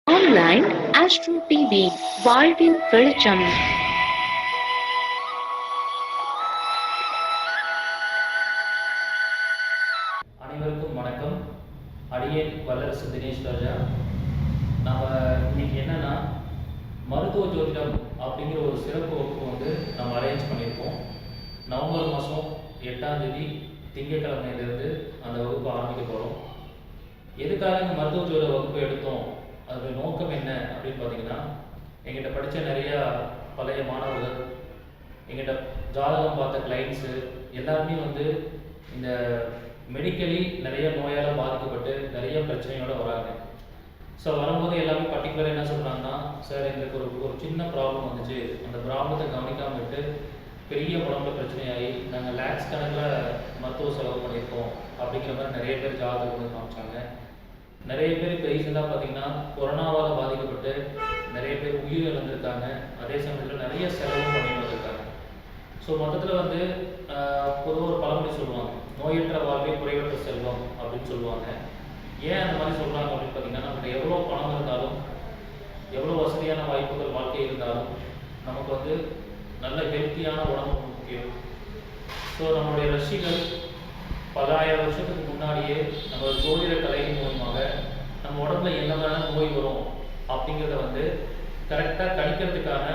Online astro TV வாழ்வின் வெளிச்சம். அனைவருக்கும் வணக்கம். அடியேன் வல்லரசு தினேஷ் ராஜா. நம்ம இன்னைக்கு என்னன்னா மருத்துவ ஜோதிடம் அப்படிங்கிற ஒரு சிறப்பு வகுப்பு நம்ம அரேஞ்ச் பண்ணியிருக்கோம். நவம்பர் மாதம் 8ஆம் தேதி திங்கட்கிழமையிலிருந்து அந்த வகுப்பு ஆரம்பிக்க போகிறோம். எதுக்காக இந்த மருத்துவ ஜோதிட வகுப்பு எடுத்தோம், அதோட நோக்கம் என்ன அப்படின்னு பார்த்தீங்கன்னா, எங்கிட்ட படித்த நிறையா பழைய மாணவர்கள், எங்கிட்ட ஜாதகம் பார்த்த கிளைண்ட்ஸு எல்லாருமே இந்த மெடிக்கலி நிறைய நோயால் பாதிக்கப்பட்டு நிறைய பிரச்சனையோடு வராங்க. ஸோ வரும்போது எல்லாமே பர்டிகுலராக என்ன சொல்கிறாங்கன்னா, சார் எங்களுக்கு ஒரு சின்ன ப்ராப்ளம் வந்துச்சு, அந்த ப்ராப்ளத்தை கவனிக்காமல் விட்டு பெரிய உடம்புல பிரச்சனையாகி நாங்கள் லேக்ஸ் கணக்கில் மருத்துவ செலவு பண்ணியிருக்கோம் அப்படிங்கிற மாதிரி நிறைய பேர் ஜாதகம் காமிச்சாங்க. நிறைய பேர் இப்போ ரீசெண்டாக பார்த்தீங்கன்னா கொரோனாவால் பாதிக்கப்பட்டு நிறைய பேர் உயிர் இழந்திருக்காங்க. அதே சமயத்தில் நிறைய செலவும் பண்ணிட்டு வந்திருக்காங்க. ஸோ மொத்தத்தில் பொதுவாக ஒரு பழமொழி சொல்லுவாங்க, நோயற்ற வாழ்வே குறைவற்ற செல்வம் அப்படின்னு சொல்லுவாங்க. ஏன் அந்த மாதிரி சொல்கிறாங்க அப்படின்னு பார்த்தீங்கன்னா, நம்மகிட்ட எவ்வளோ பணம் இருந்தாலும், எவ்வளோ வசதியான வாய்ப்புகள் வாழ்க்கை இருந்தாலும், நமக்கு நல்ல ஹெல்த்தியான உடம்பு முக்கியம். ஸோ நம்மளுடைய ரிஷிகள் பல ஆயிரம் வருஷத்துக்கு முன்னாடியே நம்ம ஜோதிட கலையின் மூலமாக நம்ம உடம்புல என்ன மாதிரியான நோய் வரும் அப்படிங்கிறத கரெக்டாக கணிக்கிறதுக்கான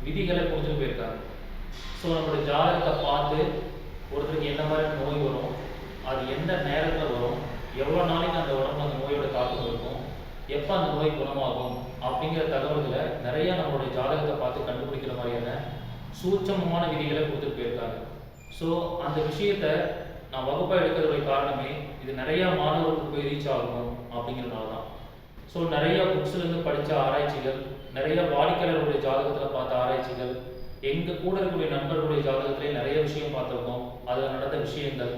விதிகளை புரிஞ்சுட்டு போயிருக்காங்க. ஸோ நம்மளுடைய ஜாதகத்தை பார்த்து ஒருத்தருக்கு என்ன மாதிரி நோய் வரும், அது எந்த நேரத்தில் வரும், எவ்வளோ நாளைக்கு அந்த உடம்புல அந்த நோயோட தாக்கம் இருக்கும், எப்போ அந்த நோய் குணமாகும் அப்படிங்கிற தகவல்களை நிறையா நம்மளுடைய ஜாதகத்தை பார்த்து கண்டுபிடிக்கிற மாதிரியான சூட்சமமான விதிகளை கொடுத்துட்டு போயிருக்காங்க. ஸோ அந்த விஷயத்தை நான் வகுப்பாக எடுக்கிறதுடைய காரணமே, இது நிறையா மாணவர்களுக்கு போய் ரீச் ஆகணும் அப்படிங்கிறதுனால தான். ஸோ நிறையா புக்ஸ்லேருந்து படித்த ஆராய்ச்சிகள், நிறைய வாடிக்கையாளர்களுடைய ஜாதகத்தில் பார்த்த ஆராய்ச்சிகள், எங்கள் கூட இருக்கக்கூடிய நண்பர்களுடைய ஜாதகத்திலே நிறைய விஷயம் பார்த்துருக்கோம். அதில் நடந்த விஷயங்கள்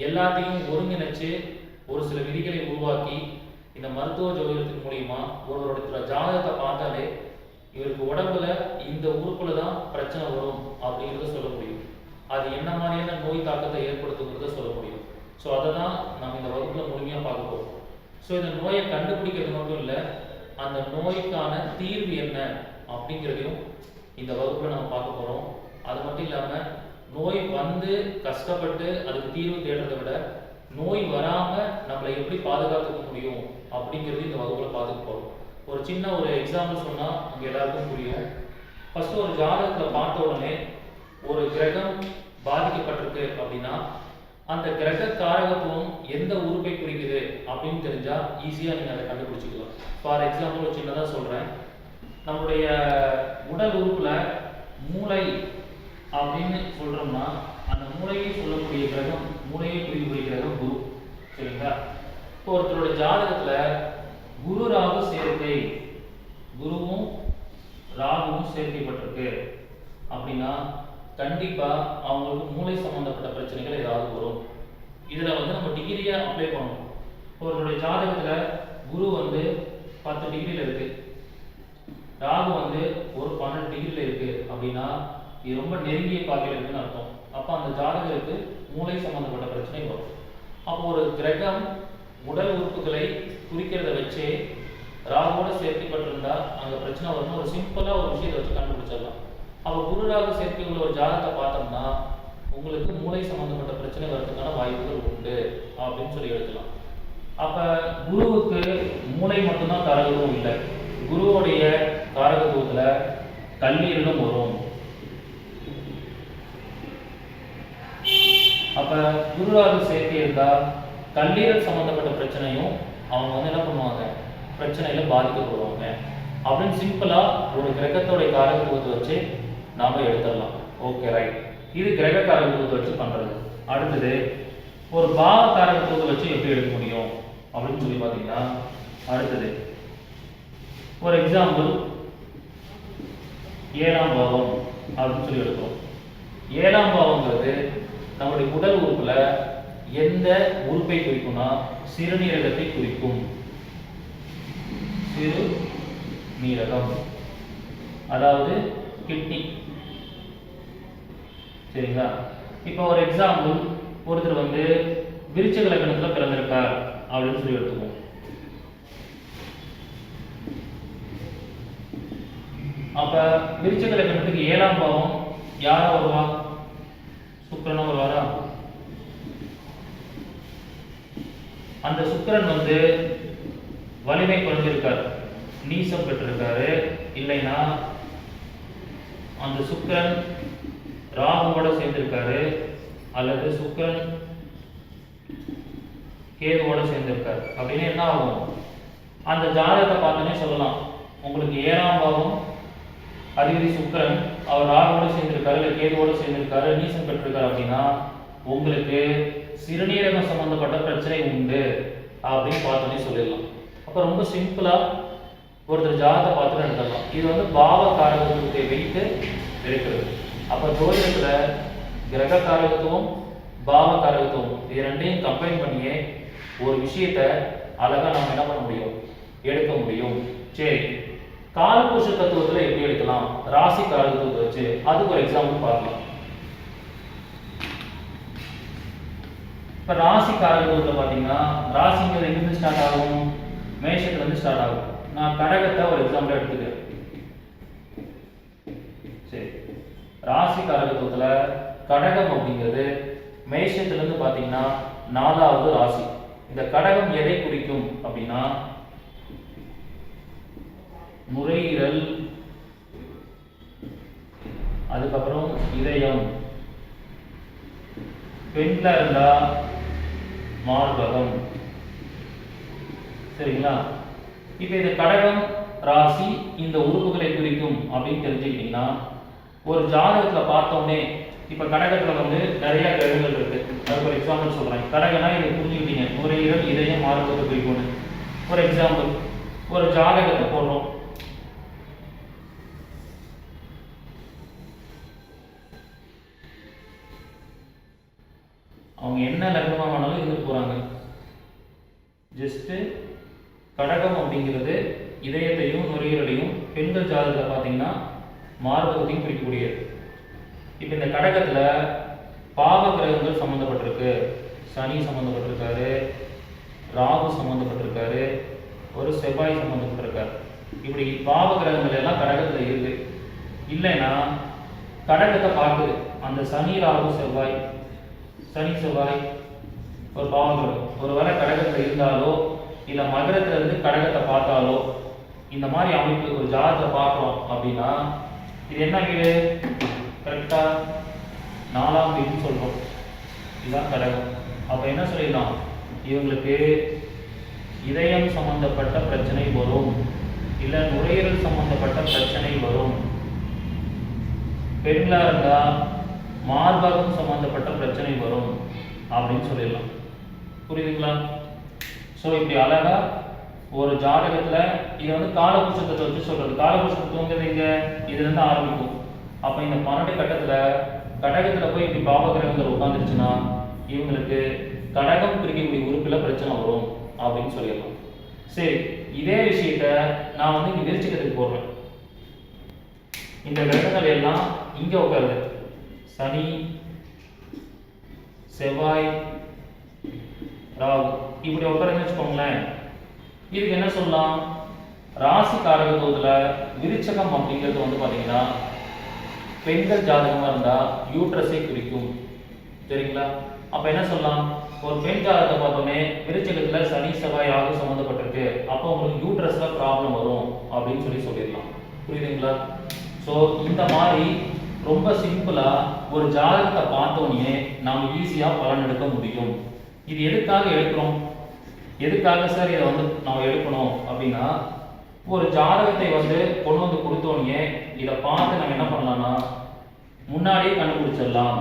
எல்லாத்தையும் ஒருங்கிணைச்சு ஒரு சில விதிகளை உருவாக்கி இந்த மருத்துவ ஜோதிடத்தின் மூலியமா ஒருவருடைய ஜாதகத்தை பார்த்தாலே இவருக்கு உடம்புல இந்த உறுப்புல தான் பிரச்சனை வரும் அப்படிங்கிறத சொல்ல முடியும். அது என்ன மாதிரியான நோய் தாக்கத்தை ஏற்படுத்துங்கிறத சொல்ல முடியும். ஸோ அதை தான் நம்ம இந்த வகுப்பில் முழுமையாக பார்க்க போகிறோம். ஸோ இந்த நோயை கண்டுபிடிக்கிறது மட்டும் இல்லை, அந்த நோய்க்கான தீர்வு என்ன அப்படிங்கிறதையும் இந்த வகுப்பில் நம்ம பார்க்க போகிறோம். அது மட்டும் இல்லாமல் நோய் கஷ்டப்பட்டு அதுக்கு தீர்வு தேடுறதை விட நோய் வராமல் நம்மளை எப்படி பாதுகாத்துக்க முடியும் அப்படிங்கிறது இந்த வகுப்பில் பார்த்துக்க போகிறோம். ஒரு சின்ன எக்ஸாம்பிள் சொன்னால் உங்கள் எல்லாருக்கும் புரியும். ஃபஸ்ட்டு ஒரு ஜாதகத்தில் பார்த்த உடனே ஒரு கிரகம் பாதிக்கப்பட்டிருக்கு அப்படின்னா அந்த கிரக காரகத்துவம் எந்த உறுப்பை குறிக்குது அப்படின்னு தெரிஞ்சால் ஈஸியாக நீங்கள் அதை கண்டுபிடிச்சிக்கலாம். ஃபார் எக்ஸாம்பிள் ஒரு சின்னதாக சொல்கிறேன். நம்மளுடைய உடல் உறுப்பில் மூளை அப்படின்னு சொல்கிறோம்னா அந்த மூளையை சொல்லக்கூடிய கிரகம், மூளையை குறிக்கக்கூடிய கிரகம் குரு. சரிங்களா? இப்போ ஒருத்தரோட ஜாதகத்தில் குரு ராகு சேர்க்கை, குருவும் ராகுவும் சேர்க்கைப்பட்டிருக்கு அப்படின்னா கண்டிப்பாக அவங்களுக்கு மூளை சம்மந்தப்பட்ட பிரச்சனைகள் ஏதாவது வரும். இதில் நம்ம டிகிரியை அப்ளை பண்ணணும். ஒருத்தருடைய ஜாதகத்தில் குரு 10 டிகிரியில் இருக்குது, ராகு ஒரு 12 டிகிரியில் இருக்குது அப்படின்னா இது ரொம்ப நெருங்கிய பாதையில் இருக்குன்னு அர்த்தம். அப்போ அந்த ஜாதகருக்கு மூளை சம்மந்தப்பட்ட பிரச்சனை வரும். அப்போ ஒரு கிரகம் உடல் உறுப்புகளை குறிக்கிறத வச்சே ராகுவோட சேர்க்கப்பட்டிருந்தா அங்கே பிரச்சனை வரணும். ஒரு சிம்பிளாக ஒரு விஷயத்தை வச்சு கண்டுபிடிச்சிடலாம். அப்போ குரு ராகு சேர்க்கை உள்ள ஒரு ஜாதகத்தை பார்த்தோம்னா உங்களுக்கு மூளை சம்மந்தப்பட்ட பிரச்சனை வர்றதுக்கான வாய்ப்புகள் உண்டு அப்படின்னு சொல்லி எடுக்கலாம். அப்போ குருவுக்கு மூளை மட்டும்தான் காரகத்துவம் இல்லை, குருவுடைய காரகத்துவத்தில் கல்லீரலும் வரும். அப்போ குருராகு சேர்க்கை இருந்தால் கல்லீரல் சம்மந்தப்பட்ட பிரச்சனையும் அவங்க என்ன பண்ணுவாங்க, பிரச்சனையில் பாதிக்கப்படுவாங்க அப்படின்னு சிம்பிளாக ஒரு கிரகத்தோடைய காரகத்துவத்தை வச்சு நாம் எடுத்துடலாம். Okay, right. இது கிரக காரகத்துவத்தை வச்சு பண்ணுறது. அடுத்தது ஒரு பாவ காரகத்துவத்தை வச்சு எப்படி எடுக்க முடியும் அப்படின்னு சொல்லி பார்த்தீங்கன்னா, அடுத்தது ஒரு எக்ஸாம்பிள் 7ஆம் பாவம் அப்படின்னு சொல்லி எடுக்கிறோம். 7ஆம் பாவங்கிறது நம்முடைய உடல் உறுப்புல எந்த உறுப்பை குறிக்கும்னா சிறுநீரகத்தை குறிக்கும். சிறுநீரகம் அதாவது கிட்னி. சரிங்களா? இப்போ ஒரு எக்ஸாம்பிள், ஒருத்தர் விருச்சிக லக்னத்தில் பிறந்திருக்கார் அப்படின்னு சொல்லி எடுத்துக்குவோம். அப்ப விருச்சிக லக்னத்துக்கு 7ஆம் பாவம் யாரா வருவா? சுக்கிரனா வருவாரா? அந்த சுக்கிரன் வந்து வலிமை குறைஞ்சிருக்காரு, நீசம் பெற்றிருக்காரு. இல்லைன்னா அந்த சுக்கிரன் ராகுவோட சேர்ந்திருக்காரு, அல்லது சுக்கிரன் கேதுவோட சேர்ந்திருக்காரு. அப்படின்னு என்ன ஆகும்? அந்த ஜாதகத்தை பார்த்தோன்னே சொல்லலாம், உங்களுக்கு 7ஆம் பாவம் அதிபதி சுக்கிரன் அவர் ராகுவோட சேர்ந்திருக்காரு, இல்லை கேதுவோட சேர்ந்திருக்காரு, நீசம் பெற்றிருக்காரு அப்படின்னா உங்களுக்கு சிறுநீரகம் சம்பந்தப்பட்ட பிரச்சனை உண்டு அப்படின்னு பார்த்தோன்னே சொல்லிடலாம். அப்போ ரொம்ப சிம்பிளா ஒருத்தர் ஜாதகத்தை பார்த்துட்டு எடுத்துடலாம். இது வந்து பாவ காரகத்துவத்தை வைத்து இருக்கிறது. அப்போ ஜோதிடத்துல கிரக காரகத்துவம், பாவ காரகத்துவம் இது ரெண்டையும் கம்பைன் பண்ணியே ஒரு விஷயத்த அழகா நம்ம என்ன பண்ண முடியும்? எடுக்க முடியும். சரி, காலபுருஷ தத்துவத்துல எப்படி எடுக்கலாம்? ராசி காரகத்துவத்தை வச்சு அதுக்கு ஒரு எக்ஸாம்பிள் பார்க்கலாம். இப்ப ராசி காரகத்துவத்துல பாத்தீங்கன்னா ராசிங்கிறது எங்கிருந்து ஸ்டார்ட் ஆகும்? மேஷத்துல இருந்து ஸ்டார்ட் ஆகும். நான் கடகத்தை ஒரு எக்ஸாம்பிள் எடுத்துக்கிறேன். சரி, ராசி காரகத்துவத்துல கடகம் அப்படிங்கிறது மேஷத்துல இருந்து பாத்தீங்கன்னா 4வது ராசி. இந்த கடகம் எதை குறிக்கும் அப்படின்னா நுரையீரல், அதுக்கப்புறம் இதயம், பெண்ல இருந்தா மார்பகம். சரிங்களா? இப்ப இந்த கடகம் ராசி இந்த உறுப்புகளை குறிக்கும் அப்படின்னு தெரிஞ்சுக்கிட்டீங்கன்னா ஒரு ஜாதகத்துல பார்த்தோன்னே இப்ப கடகத்துல வந்து நிறைய கிரகங்கள் இருக்கு. அதுக்கு ஒரு எக்ஸாம்பிள் சொல்றேன். கடகனா இதை புரிஞ்சுக்கிட்டீங்க, நுரையீரல், இதயம், மார்பகத்தை குறிக்கும்னு. ஒரு எக்ஸாம்பிள், ஒரு ஜாதகத்தை போடுறோம். அவங்க என்ன லக்னமா வேணாலும் இருந்து போறாங்க. ஜஸ்ட் கடகம் அப்படிங்கிறது இதயத்தையும் நுரையீரலையும், பெண்கள் ஜாதகத்தை பார்த்தீங்கன்னா மார்பகத்தையும் குறிக்கக்கூடியது. இப்போ இந்த கடகத்துல பாவ கிரகங்கள் சம்பந்தப்பட்டிருக்கு. சனி சம்பந்தப்பட்டிருக்காரு, ராகு சம்பந்தப்பட்டிருக்காரு, ஒரு செவ்வாய் சம்பந்தப்பட்டிருக்காரு. இப்படி பாவ கிரகங்கள் எல்லாம் கடகத்துல இருக்கு. இல்லைன்னா கடகத்தை பார்க்குது அந்த சனி, ராகு, செவ்வாய், சனி செவ்வாய் ஒரு பாவ கிரகம் ஒருவேளை கடகத்துல இருந்தாலோ இல்ல மகரத்துல இருந்து கடகத்தை பார்த்தாலோ இந்த மாதிரி அமைப்பு ஒரு ஜாதகத்தை பார்க்கிறோம் அப்படின்னா இது என்ன வீடு? கரெக்டா 4ஆம் வீடுன்னு சொல்றோம். இதுதான் கடகம். அப்ப என்ன சொல்லிடலாம்? இவங்களுக்கு இதயம் சம்பந்தப்பட்ட பிரச்சனை வரும், இல்ல நுரையீரல் சம்பந்தப்பட்ட பிரச்சனை வரும். பெண்களா இருந்தா மார்பகம் சம்பந்தப்பட்ட பிரச்சனை வரும் அப்படின்னு சொல்லிடலாம். புரியுதுங்களா? ஸோ இப்படி அழகா ஒரு ஜாதகத்துல இது வந்து காலபுருஷத்தை வச்சு சொல்றது. காலபுருஷத்துவங்கிறது இங்க இதுல இருந்து ஆரம்பிக்கும். அப்ப இந்த 12 கட்டத்துல கடகத்துல போய் இப்படி பாவ கிரகங்கள் உட்காந்துருச்சுன்னா இவங்களுக்கு கடகம் பிரிக்கக்கூடிய உறுப்புல பிரச்சனை வரும் அப்படின்னு சொல்லிடலாம். சரி, இதே விஷயத்த நான் வந்து இங்க விருச்சிகத்துக்கு போடுறேன். இந்த கிரகங்கள் எல்லாம் இங்க உட்காருது. சனி, செவ்வாய், ராகு இப்படி உட்காருன்னு வச்சுக்கோங்களேன். இதுக்கு என்ன சொல்லலாம்? ராசி காரகத்துவத்துல விருச்சகம் அப்படிங்கிறது வந்து பாத்தீங்கன்னா பெண்கள் ஜாதகமா இருந்தா யூட்ரஸை குறிக்கும். சரிங்களா? அப்ப என்ன சொல்லலாம்? ஒரு பெண் ஜாதகத்தை பார்த்தோன்னே விருச்சகத்துல சனி, செவ்வாய், ராகு சம்பந்தப்பட்டிருக்கு, அப்போ உங்களுக்கு யூட்ரஸ்ல ப்ராப்ளம் வரும் அப்படின்னு சொல்லிடலாம். புரியுதுங்களா? ஸோ இந்த மாதிரி ரொம்ப சிம்பிளா ஒரு ஜாதகத்தை பார்த்தோன்னே நாம் ஈஸியா பலன் எடுக்க முடியும். இது எதுக்காக எடுக்கிறோம்? எதுக்காக சார் இதை வந்து நம்ம எடுக்கணும் அப்படின்னா, ஒரு ஜாதகத்தை வந்து கொண்டு வந்து கொடுத்தோன்னே இதை பார்த்து நம்ம என்ன பண்ணலாம்னா முன்னாடியே கண்டுபிடிச்சிடலாம்.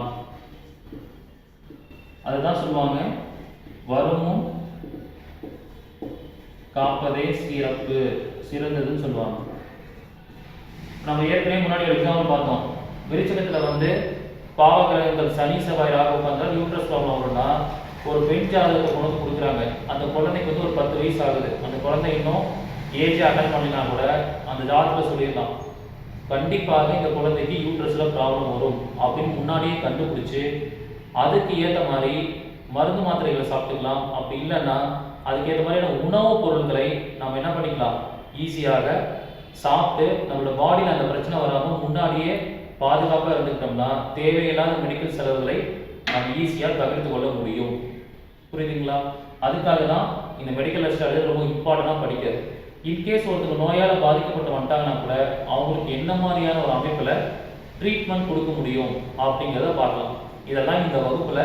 அதுதான் சொல்லுவாங்க வருமும் காப்பதே சிறப்பு, சிறந்ததுன்னு சொல்லுவாங்க. நம்ம ஏற்கனவே முன்னாடி ஒரு எக்ஸாம்பிள் பார்த்தோம். விருச்சிகத்துல வந்து பாவ கிரகங்கள் சனி, செவ்வாய், ராகு உட்கார்ந்தா யூட்ரஸ் ப்ராப்ளம் வரும்னா ஒரு பெண் ஜாதகத்தை கொண்டு வந்து கொடுக்குறாங்க. அந்த குழந்தைக்கு வந்து ஒரு 10 வயசு ஆகுது. அந்த குழந்தை இன்னும் ஏஜ் அட்டன் பண்ணினா கூட அந்த ஜாதகத்தில் சொல்லிடலாம் கண்டிப்பாக இந்த குழந்தைக்கு யூட்ரஸ்ல ப்ராப்ளம் வரும் அப்படின்னு முன்னாடியே கண்டுபிடிச்சு அதுக்கு ஏற்ற மாதிரி மருந்து மாத்திரைகளை சாப்பிட்டுக்கலாம். அப்படி இல்லைன்னா அதுக்கு ஏற்ற மாதிரியான உணவுப் பொருட்களை நாம் என்ன பண்ணிக்கலாம்? ஈஸியாக சாப்பிட்டு நம்மளோட பாடியில் அந்த பிரச்சனை வராமல் முன்னாடியே பாதுகாப்பாக இருந்துக்கிட்டோம்னா தேவையில்லாத மெடிக்கல் செலவுகளை நம்ம ஈஸியாக தவிர்த்து கொள்ள முடியும். புரியுதுங்களா? அதுக்காக தான் இந்த மெடிக்கல் லைஃப் ரொம்ப இம்பார்ட்டண்டாக படிக்கிறது. இன்கேஸ் ஒருத்தர் நோயால் பாதிக்கப்பட்டு வந்துட்டாங்கன்னா கூட அவங்களுக்கு என்ன மாதிரியான ஒரு அமைப்பில் ட்ரீட்மெண்ட் கொடுக்க முடியும் அப்படிங்கிறத பார்க்கலாம். இதெல்லாம் இந்த வகுப்பில்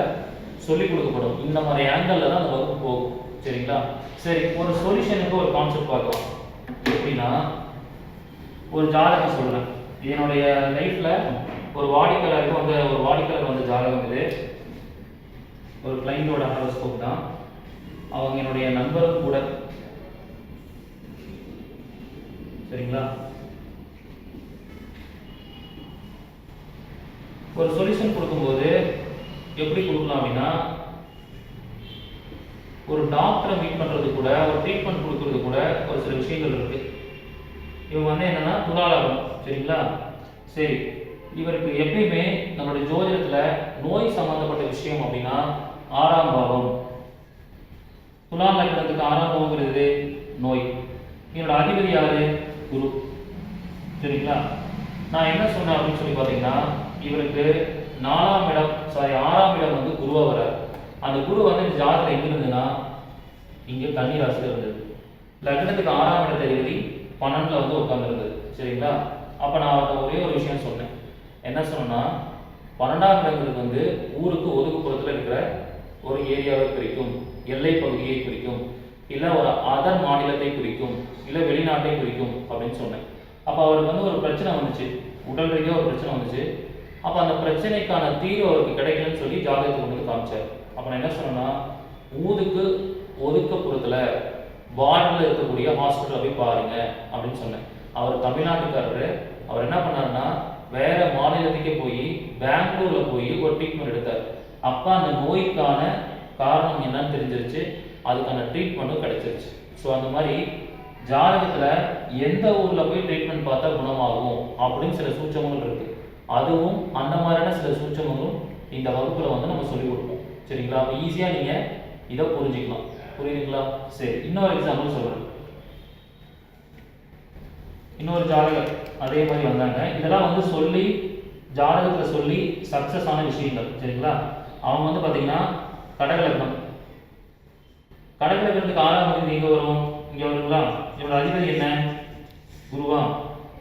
சொல்லிக் கொடுக்கப்படும். இந்த மாதிரி ஆங்கிளில் தான் அந்த வகுப்பு போகும். சரிங்களா? சரி, ஒரு சொல்யூஷனுக்கு ஒரு கான்செப்ட் பார்க்கலாம். எப்படின்னா, ஒரு ஜாதகம் சொல்கிறேன். என்னுடைய லைஃப்பில் ஒரு வாடிக்கையாளர் வந்து ஜாதகம் இது ஒரு கிளைண்டோட ஹாரோஸ்கோப் தான். அவங்க என்னுடைய நண்பரும் கூட. சரிங்களா? ஒரு சொல்யூஷன் கொடுக்கும்போது எப்படி கொடுக்கலாம் அப்படின்னா, ஒரு டாக்டரை மீட் பண்றது கூட, ஒரு ட்ரீட்மெண்ட் கொடுக்கறது கூட ஒரு சில விஷயங்கள் இருக்கு. இவங்க வந்து என்னன்னா துலாலகம். சரிங்களா? சரி, இவருக்கு எப்பயுமே நம்மளுடைய ஜோதிடத்துல நோய் சம்பந்தப்பட்ட விஷயம் அப்படின்னா 6ஆம் பாவம். துலா லக்னத்துக்கு 6ஆம் பாவம்ங்கிறது நோய். என்னோட அதிபதி யாரு? குரு. சரிங்களா? நான் என்ன சொன்னேன் அப்படின்னு சொல்லி பார்த்தீங்கன்னா, இவருக்கு 6ஆம் இடம் வந்து குருவா வராது. அந்த குரு வந்து இந்த ஜாதகம் எங்க இருந்ததுன்னா இங்க கன்னி ராசியில் இருந்தது. லக்னத்துக்கு 6ஆம் இடத்த எழுதி 12ல வந்து உட்கார்ந்துருந்தது. சரிங்களா? அப்ப நான் அவர்கிட்ட ஒரே ஒரு விஷயம் சொன்னேன். என்ன சொன்னா, 12ஆம் இடங்கிறது வந்து ஊருக்கு ஒதுக்குப்புறத்துல இருக்கிற ஒரு ஏரியாவை குறிக்கும், எல்லை பகுதியை குறிக்கும், இல்ல ஒரு அதர் மாநிலத்தை குறிக்கும், இல்ல வெளிநாட்டை குறிக்கும் அப்படின்னு சொன்னேன். அப்ப அவருக்கு வந்து ஒரு பிரச்சனை வந்துச்சு, உடல் ரீதியாக ஒரு பிரச்சனை வந்துச்சு. அப்ப அந்த பிரச்சனைக்கான தீர்வு அவருக்கு கிடைக்கலன்னு சொல்லி ஜாதகத்தை கொண்டு வந்து காமிச்சார். அப்ப நான் என்ன சொன்னேன்னா, ஊருக்கு ஒதுக்கப்புறத்துல பார்டர்ல இருக்கக்கூடிய ஹாஸ்பிட்டலை போய் பாருங்க அப்படின்னு சொன்னேன். அவர் தமிழ்நாட்டுக்காரரு. அவர் என்ன பண்ணாருன்னா, வேற மாநிலத்துக்கே போய் பெங்களூர்ல போய் ஒரு ட்ரீட்மெண்ட் எடுத்தார். அப்ப அந்த நோய்க்கான காரணம் என்னன்னு தெரிஞ்சிருச்சு, அதுக்கான ட்ரீட்மெண்ட்டும் கிடைச்சிருச்சு. ஸோ அந்த மாதிரி ஜாதகத்துல எந்த ஊர்ல போய் ட்ரீட்மெண்ட் பார்த்தா குணமாகும் அப்படின்னு சில சூட்சமங்கள் இருக்கு. அதுவும் அந்த மாதிரியான சில சூட்சமங்களும் இந்த வகுப்புல வந்து நம்ம சொல்லிக் கொடுப்போம். சரிங்களா? அப்ப ஈஸியா நீங்க இதை புரிஞ்சுக்கலாம். புரியுதுங்களா? சரி, இன்னொரு எக்ஸாம்பிள் சொல்றேன். இன்னொரு ஜாதகர் அதே மாதிரி வந்தாங்க. இதெல்லாம் வந்து சொல்லி ஜாதகத்துல சொல்லி சக்சஸ் ஆன விஷயங்கள். சரிங்களா? அவங்க வந்து பாத்தீங்கன்னா கடகலக்னம். கடகலக்னத்துக்கு 6ஆம் தேதி எங்க வரும்? இங்க வருங்களா? இவரோட அதிபதி என்ன? குருவா.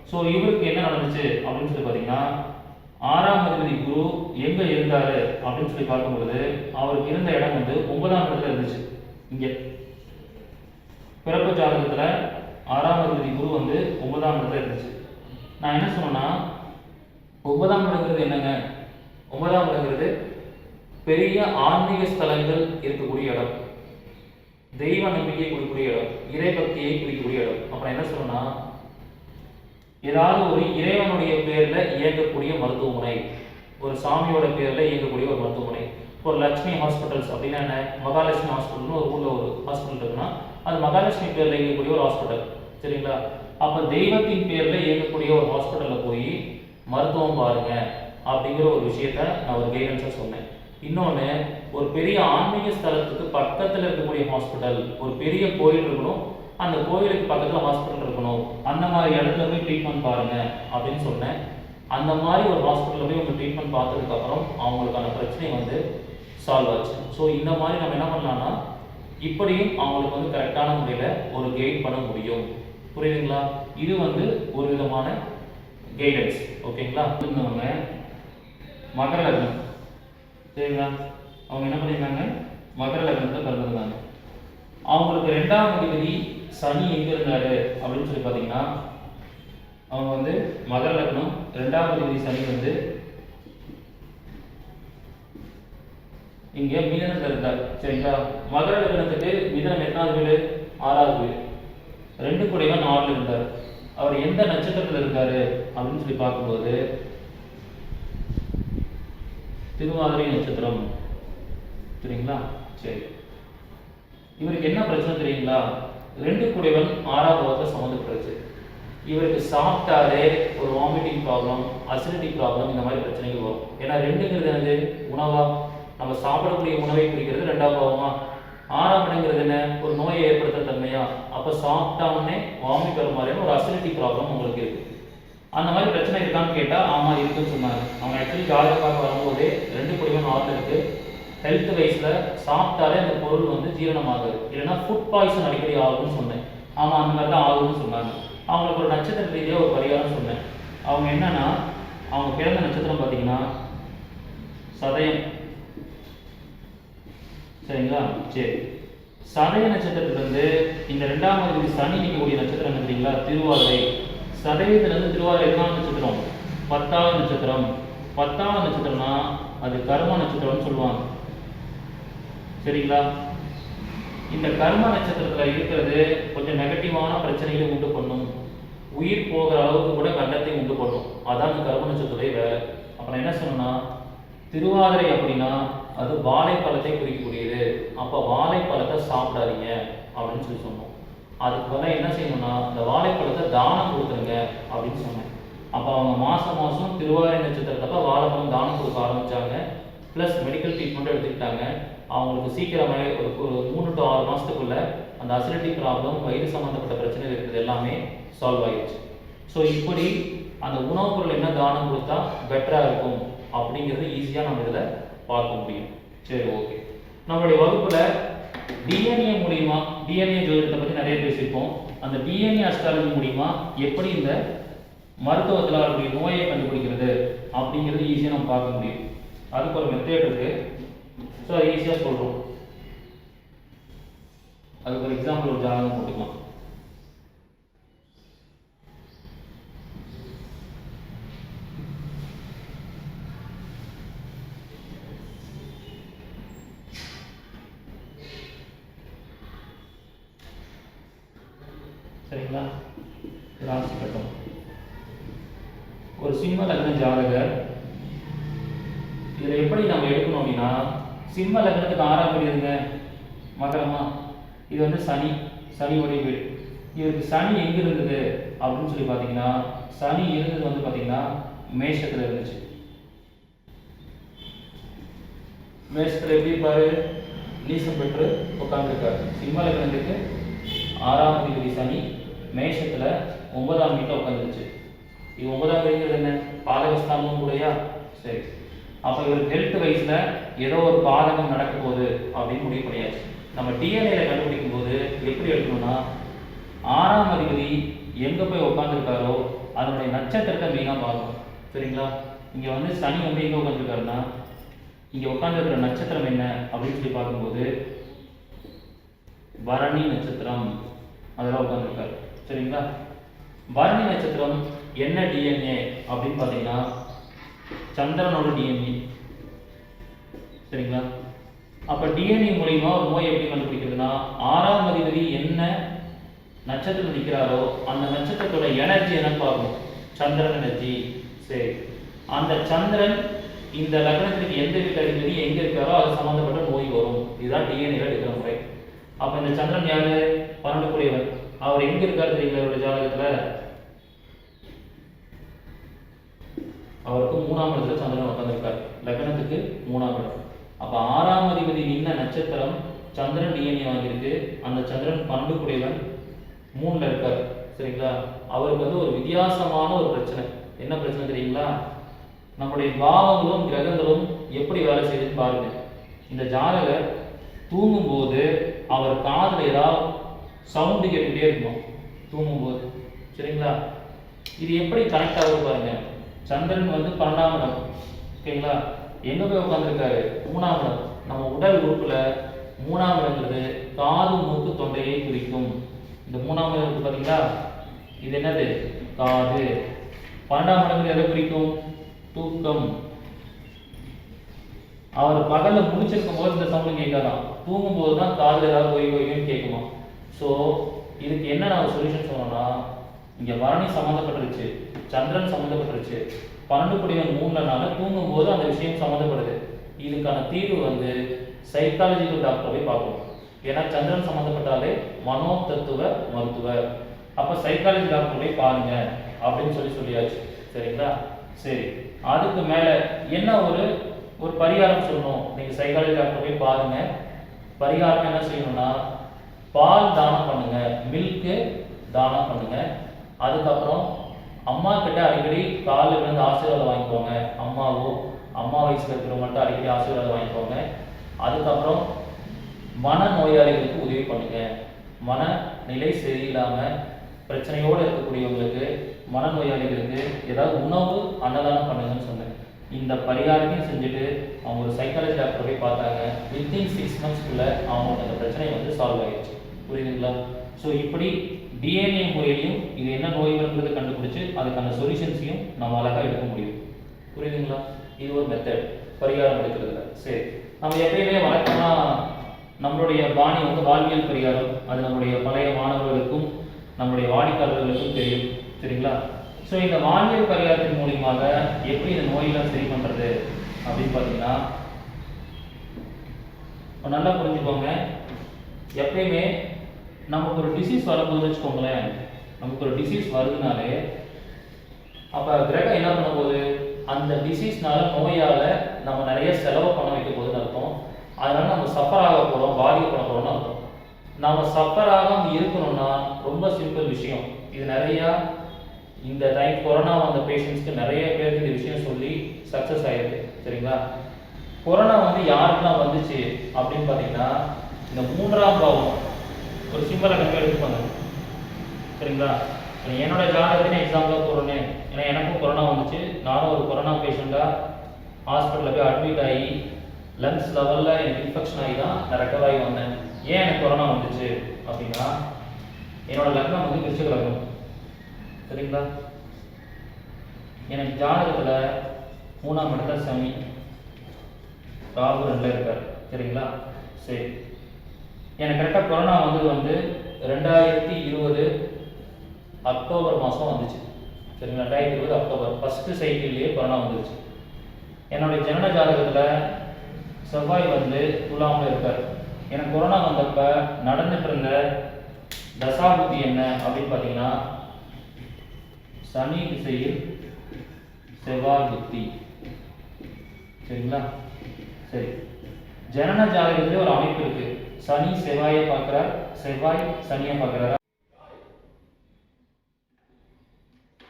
ஸோ இவருக்கு என்ன நடந்துச்சு அப்படின்னு சொல்லி பார்த்தீங்கன்னா, 6ஆம் அதிபதி குரு எங்க இருந்தாரு அப்படின்னு சொல்லி பார்க்கும்பொழுது அவருக்கு இருந்த இடம் வந்து 9ஆம் இடத்துல இருந்துச்சு. இங்க பிறப்பு ஜாதகத்துல 6ஆம் அதிபதி குரு வந்து 9ஆம் இடத்துல இருந்துச்சு. நான் என்ன சொன்னேன்னா, 9ஆம் இடங்கிறது என்னங்க? 9ஆம் இடங்கிறது பெரிய ஆன்மீக ஸ்தலங்கள் இருக்கக்கூடிய இடம், தெய்வ நம்பிக்கை குறிக்கக்கூடிய இடம், இறைபக்தியை குறிக்கக்கூடிய இடம். அப்புறம் என்ன சொல்லணும்னா, ஏதாவது ஒரு இறைவனுடைய பேர்ல இயங்கக்கூடிய மருத்துவமனை, ஒரு சாமியோட பேர்ல இயங்கக்கூடிய ஒரு மருத்துவமனை. ஒரு லட்சுமி ஹாஸ்பிட்டல்ஸ் அப்படின்னா என்ன? மகாலட்சுமி ஹாஸ்பிட்டல்னு ஒரு ஊர்ல ஒரு ஹாஸ்பிட்டல் இருக்குன்னா அது மகாலட்சுமி பேர்ல இயங்கக்கூடிய ஒரு ஹாஸ்பிட்டல். சரிங்களா? அப்ப தெய்வத்தின் பேர்ல இயங்கக்கூடிய ஒரு ஹாஸ்பிட்டல்ல போய் மருத்துவம் பாருங்க அப்படிங்கிற ஒரு விஷயத்த நான் ஒரு கைடன்ஸா சொன்னேன். இன்னொன்று, ஒரு பெரிய ஆன்மீக ஸ்தலத்துக்கு பக்கத்தில் இருக்கக்கூடிய ஹாஸ்பிட்டல், ஒரு பெரிய கோயில் இருக்கணும், அந்த கோயிலுக்கு பக்கத்தில் ஹாஸ்பிட்டல் இருக்கணும், அந்த மாதிரி இடத்துல போய் ட்ரீட்மெண்ட் பாருங்க அப்படின்னு சொன்னேன். அந்த மாதிரி ஒரு ஹாஸ்பிட்டலில் போய் உங்கள் ட்ரீட்மெண்ட் பார்த்ததுக்கப்புறம் அவங்களுக்கான பிரச்சனை வந்து சால்வ் ஆச்சு. ஸோ இந்த மாதிரி நம்ம என்ன பண்ணலாம்னா, இப்படியும் அவங்களுக்கு வந்து கரெக்டான முறையில் ஒரு கைட் பண்ண முடியும். புரியுதுங்களா? இது வந்து ஒரு விதமான கைடன்ஸ். ஓகேங்களா? இருந்தவங்க மகர லக்னம். சரிங்களா? அவங்க என்ன பண்ணியிருந்தாங்க? மகர லக்னத்தில் பிறந்திருந்தாங்க. அவங்களுக்கு 2ஆம் அதிபதி சனி எங்க இருந்தாரு அப்படின்னு சொல்லி பார்த்தீங்கன்னா, அவங்க வந்து மகர லக்னம் 2ஆம் அதிபதி சனி வந்து இங்க மீனத்துல இருந்தார். சரிங்களா? மகர லக்னத்துக்கு மிதனம் எத்தனாவது வீடு? 6வது வீடு. 2 கூடையவன் 4 இருந்தார். அவர் எந்த நட்சத்திரத்தில் இருக்காரு அப்படின்னு சொல்லி பார்க்கும்போது திருவாதிரை நட்சத்திரம். சரிங்களா? சரி, இவருக்கு என்ன பிரச்சனை தெரியுங்களா? 2 கூடையவன் 6ஆம் பாவத்தில் சம்மந்தப்பட்டுருச்சு. இவருக்கு சாப்பிட்டாலே ஒரு வாமிட்டிங் ப்ராப்ளம், அசிடிட்டி ப்ராப்ளம், இந்த மாதிரி பிரச்சனைகள் வரும். ஏன்னா 2ங்கிறது என்னது? உணவா? நம்ம சாப்பிடக்கூடிய உணவை குறிக்கிறது 2ஆம் பாவமா? 6ஆம் இடங்கிறது என்ன, ஒரு நோயை ஏற்படுத்த தன்மையா, அப்போ சாப்பிட்டாவுடனே வாமிட் வர மாதிரியான ஒரு அசிடிட்டி ப்ராப்ளம் உங்களுக்கு இருக்கு. அந்த மாதிரி பிரச்சனை இருக்கான்னு கேட்டால் ஆமாம் இருக்குன்னு சொன்னாங்க. அவங்க ஆக்சுவலி ஜாதக பார்க்க வரும்போதே 2 குடிவன் ஆர்டர் இருக்கு. ஹெல்த் வைஸில் சாப்பிட்டாலே அந்த பொருள் வந்து ஜீரணமாகுது, இல்லைன்னா ஃபுட் பாய்சன் அடிக்கடி ஆகும்னு சொன்னேன். ஆமாம் அந்த மாதிரி தான் ஆகும்னு சொன்னாங்க. அவங்களுக்கு ஒரு நட்சத்திர ரீதியாக ஒரு பரிகாரம் சொன்னேன். அவங்க என்னன்னா, அவங்க பிறந்த நட்சத்திரம் பார்த்தீங்கன்னா சதயம். சரிங்களா? சரி, சதய நட்சத்திரத்திலிருந்து இந்த 2ஆம் அதிபதி சனி நிற்கக்கூடிய நட்சத்திரம் என்ன தெரியுங்களா, திருவாதிரை. சதயத்திலிருந்து திருவாதிரை எத்தனாவது நட்சத்திரம், 10ஆவது நட்சத்திரம். 10ஆவது நட்சத்திரம்னா அது கர்ம நட்சத்திரம்னு சொல்லுவாங்க. சரிங்களா? இந்த கர்ம நட்சத்திரத்தில் இருக்கிறது கொஞ்சம் நெகட்டிவான பிரச்சனைகளை உண்டு பண்ணும், உயிர் போகிற அளவுக்கு கூட கண்டத்தை உண்டு பண்ணும். அதான் இந்த கர்ம நட்சத்திரத்துடைய வேலை. அப்புறம் என்ன சொல்லணும்னா, திருவாதிரை அப்படின்னா அது வாழைப்பழத்தை குறிக்கக்கூடியது. அப்போ வாழைப்பழத்தை சாப்பிடாதீங்க அப்படின்னு சொல்லி சொன்னோம். அதுக்கு பதிலாக என்ன செய்யணும்னா, அந்த வாழைப்பழத்தை தானம் கொடுத்துருங்க அப்படின்னு சொன்னேன். அப்போ அவங்க மாதம் மாதம் திருவாதிரை நட்சத்திரத்தப்போ வாழைப்பழம் தானம் கொடுக்க ஆரம்பித்தாங்க. ப்ளஸ் மெடிக்கல் ட்ரீட்மெண்ட்டும் எடுத்துக்கிட்டாங்க. அவங்களுக்கு சீக்கிரமே ஒரு 3 to 6 மாதத்துக்குள்ள அந்த அசிடிட்டி ப்ராப்ளம், வயிறு சம்மந்தப்பட்ட பிரச்சனை இருக்கிறது எல்லாமே சால்வ் ஆகிடுச்சு. ஸோ இப்படி அந்த உணவுப் பொருள் என்ன தானம் கொடுத்தா பெட்டராக இருக்கும் அப்படிங்கிறது ஈஸியாக நம்ம இதில் பார்க்க முடியும். சரி, ஓகே. நம்மளுடைய வகுப்பில் டிஎன்ஏ மூலிமா, டிஎன்ஏ ஜோதிடத்தை பற்றி நிறைய பேசியிருக்கோம். அந்த டிஎன்ஏ அஸ்ட்ராலஜி மூலிமா எப்படி இந்த மருத்துவத்தில் அவருடைய நோயை கண்டுபிடிக்கிறது அப்படிங்கிறது ஈஸியாக நம்ம பார்க்க முடியும். அதுக்கு ஒரு மெத்தேட் இருக்கு. ஸோ அது ஈஸியாக சொல்கிறோம். அதுக்கு ஒரு எக்ஸாம்பிள் ஒரு ஜாதகம் போட்டுக்கலாம். சரிங்களா? ராசி கட்டம். ஒரு சிம்ம லக்ன ஜாதகர். இதில் எப்படி நம்ம எடுக்கணும் அப்படின்னா, சிம்ம லக்னத்துக்கு 6ஆம் வீடு இருங்க, மகரமா. இது வந்து சனியோடைய வீடு. இவருக்கு சனி எங்க இருந்தது அப்படின்னு சொல்லி பார்த்தீங்கன்னா, சனி இருந்தது வந்து பார்த்தீங்கன்னா மேஷத்தில் இருந்துச்சு. மேஷத்தில் எப்படி இருப்பாரு, நீசம் பெற்று உட்காந்துருக்காரு. சிம்ம லக்னத்துக்கு 6ஆம் அதிபதி சனி மேஷத்தில் 9ஆம் வீட்டில் உட்காந்துருச்சு. இது 9ஆம் வீடுங்கிறது என்ன, பாதகஸ்தானமும் கூடயா. சரி, அப்போ இவருக்கு ஹெல்த் வைஸில் ஏதோ ஒரு பாதகம் நடக்க போகுது அப்படின்னு முடிவு பண்ணியாச்சு. நம்ம டிஎன்ஏல கண்டுபிடிக்கும் போது எப்படி எடுக்கணும்னா, 6ஆம் அதிபதி எங்கே போய் உட்காந்துருக்காரோ அதனுடைய நட்சத்திரத்தை மெயினாக பார்க்கணும். சரிங்களா? இங்கே வந்து சனி வந்து எங்கே உட்காந்துருக்காருன்னா, இங்கே உட்காந்துருக்கிற நட்சத்திரம் என்ன அப்படின்னு சொல்லி பார்க்கும்போது பரணி நட்சத்திரம், அதெல்லாம் உட்காந்துருக்காரு. சரிங்களா? பரணி நட்சத்திரம் என்ன டிஎன்ஏ அப்படின்னு பார்த்தீங்கன்னா சந்திரனோட டிஎன்ஏ. சரிங்களா? அப்போ டிஎன்ஏ மூலியமா ஒரு நோய் எப்படி கண்டுபிடிக்கிறதுனா, 6ஆம் அதிபதி என்ன நட்சத்திரம் நிற்கிறாரோ அந்த நட்சத்திரத்தோட எனர்ஜி என்னன்னு பார்க்கணும். சந்திரன் எனர்ஜி. சரி, அந்த சந்திரன் இந்த லக்னத்துக்கு எந்த வீட்டு அதிபதி எங்கே இருக்காரோ அது சம்மந்தப்பட்ட நோய் வரும். இதுதான் டிஎன்ஏல எடுக்கிற முறை. அப்போ இந்த சந்திரன் யாரு, 12 கூடியவர். அவர் எங்க இருக்காரு தெரியுங்களா இவருடைய ஜாதகத்தில்? அவருக்கு 3ஆம் இடத்துல சந்திரன் உட்காந்துருக்காரு, லக்னத்துக்கு 3ஆம் இடம். அப்போ 6ஆம் அதிபதி நின்ன நட்சத்திரம் சந்திரன் டிஎன்ஏ வாங்கியிருக்கு. அந்த சந்திரன் 12 கூடியவன் 3ல இருக்காரு. சரிங்களா? அவருக்கு வந்து ஒரு வித்தியாசமான ஒரு பிரச்சனை. என்ன பிரச்சனை தெரியுங்களா? நம்முடைய பாவங்களும் கிரகங்களும் எப்படி வேலை செய்யுதுன்னு பாருங்க. இந்த ஜாதகர் தூங்கும்போது அவர் காதில் ஏதாவது சவுண்டு கேட்டுக்கிட்டே இருக்கணும் தூங்கும்போது. சரிங்களா? இது எப்படி கனெக்ட் ஆகுது பாருங்க. சந்திரன் வந்து 12ஆம் இடம். ஓகேங்களா? எங்க போய் உட்காந்துருக்காரு, 3ஆம் இடம். நம்ம உடல் உறுப்புல 3ஆம் இடங்கிறது காது, மூக்கு, தொண்டையை குறிக்கும். இந்த 3ஆம் இடம் இருக்கு பாத்தீங்களா, இது என்னது, காது. 12ஆம் இடங்கிறது எதை குறிக்கும், தூக்கம். அவர் பகல்ல முடிச்சிருக்கும் போது இந்த சவுண்ட் கேட்காதான், தூங்கும் போது தான் காதுல ஏதாவது ஓய்வுன்னு கேட்குமா. ஸோ இதுக்கு என்ன நான் சொல்யூஷன் சொன்னோம்னா, இங்க பரணி சம்மந்தப்பட்டுருச்சு, சந்திரன் சம்மந்தப்பட்டுருச்சு, 12 கூடியவன் 3லனால தூங்கும் போது அந்த விஷயம் சம்மந்தப்படுது. இதுக்கான தீர்வு வந்து சைக்காலஜிக்கல் டாக்டர் போய் பார்க்கணும். ஏன்னா சந்திரன் சம்மந்தப்பட்டாலே மனோ தத்துவ மருத்துவர். அப்போ சைக்காலஜி டாக்டர் போய் பாருங்க அப்படின்னு சொல்லியாச்சு. சரிங்களா? சரி, அதுக்கு மேலே என்ன ஒரு பரிகாரம் சொல்லணும். நீங்கள் சைக்காலஜி டாக்டர் போய் பாருங்க, பரிகாரம் என்ன செய்யணும்னா பால் தானம் பண்ணுங்க, மில்க்கு தானம் பண்ணுங்க. அதுக்கப்புறம் அம்மா கிட்ட அடிக்கடி காலில் விழுந்து ஆசீர்வாதம் வாங்கிக்கோங்க. அம்மா வயசுல இருக்கிறவங்கள்ட்ட அடிக்கடி ஆசீர்வாதம் வாங்கிக்கோங்க. அதுக்கப்புறம் மன நோயாளிகளுக்கு உதவி பண்ணுங்க. மனநிலை சரியில்லாமல் பிரச்சனையோடு இருக்கக்கூடியவங்களுக்கு, மனநோயாளிகளுக்கு ஏதாவது உணவு அன்னதானம் பண்ணுங்கன்னு சொன்னேன். இந்த பரிகாரத்தையும் செஞ்சுட்டு அவங்க ஒரு சைக்காலஜி டாக்டர் போய் பார்த்தாங்க. வித்தின் 6 monthsக்குள்ள அவங்களுக்கு அந்த பிரச்சனை வந்து சால்வ் ஆயிடுச்சு. புரியுதுங்களா? ஸோ இப்படி டிஎன்ஏ முறையிலையும் இது என்ன நோய் வருங்கிறத கண்டுபிடிச்சு அதுக்கான சொல்யூஷன்ஸையும் நம்ம அழகாக எடுக்க முடியும். புரியுதுங்களா? இது ஒரு மெத்தட் பரிகாரம் எடுக்கிறதுல. சரி, நம்ம எப்பயுமே வழக்கமாக நம்மளுடைய பாணி வந்து வாழ்வியல் பரிகாரம். அது நம்முடைய பழைய மாணவர்களுக்கும் நம்முடைய வாடிக்கையாளர்களுக்கும் தெரியும். சரிங்களா? ஸோ இந்த வாழ்வியல் பரிகாரத்தின் மூலியமாக எப்படி இந்த நோயெல்லாம் சரி பண்ணுறது அப்படின்னு பார்த்தீங்கன்னா, நல்லா புரிஞ்சுக்கோங்க. எப்பயுமே நமக்கு ஒரு டிசீஸ் வரும்போது வச்சுக்கோங்களேன், நமக்கு ஒரு டிசீஸ் வருதுனாலே அப்போ கிரகம் என்ன பண்ண போகுது, அந்த டிசீஸ்னால நோயால் நம்ம நிறைய செலவு பண்ண வைக்க போகுதுன்னு அர்த்தம். அதனால நம்ம சஃபர் ஆக போகிறோம், பாதிக்கப்பட போகிறோம்னு அர்த்தம். நம்ம சஃபர் ஆகாமல் இருக்கணும்னா ரொம்ப சிம்பிள் விஷயம். இது நிறையா இந்த டைம் கொரோனா வந்த பேஷண்ட்ஸ்க்கு நிறைய பேருக்கு இந்த விஷயம் சொல்லி சக்ஸஸ் ஆகிருக்கு. சரிங்களா? கொரோனா வந்து யாருக்கெல்லாம் வந்துச்சு அப்படின்னு பார்த்தீங்கன்னா, இந்த 3ஆம் பாவம் ஒரு சிம்பிளாக கண்டிப்பாக எடுத்துப்பாங்க. சரிங்களா? என்னோட ஜாதகத்தின் எக்ஸாம்பிளாக போகிறேன். ஏன்னா எனக்கும் கொரோனா வந்துச்சு. நானும் ஒரு கொரோனா பேஷண்ட்டாக ஹாஸ்பிட்டலில் போய் அட்மிட் ஆகி லங்ஸ் லெவலில் எனக்கு இன்ஃபெக்ஷன் ஆகி தான் நான் ரெக்கவர் ஆகி வந்தேன். ஏன் எனக்கு கொரோனா வந்துச்சு அப்படின்னா, என்னோட லக்னம் வந்து விருச்சிக லக்னம். சரிங்களா? எனக்கு ஜாதகத்தில் 3ஆம் இடத்துல சனி, ராகு 2ல் இருக்கார். சரிங்களா? சரி, எனக்கு கரெக்டாக கொரோனா வந்து 2020 அக்டோபர் மாதம் வந்துச்சு. சரிங்களா? 2020 அக்டோபர் ஃபஸ்ட்டு சைக்கிள்லேயே கொரோனா வந்துருச்சு. என்னுடைய ஜனன ஜாதகத்தில் செவ்வாய் வந்து துலாமில் இருக்கார். எனக்கு கொரோனா வந்தப்போ நடந்துட்டு இருந்த தசாபுத்தி என்ன அப்படின்னு பார்த்தீங்கன்னா, சனி திசையில் செவ்வாய் புத்தி. சரிங்களா? சரி, ஜனன ஜாதகத்திலே ஒரு அமைப்பு இருக்கு. சனி செவ்வாயை பார்க்கிறார், செவ்வாய் சனியை பார்க்கிறாரா?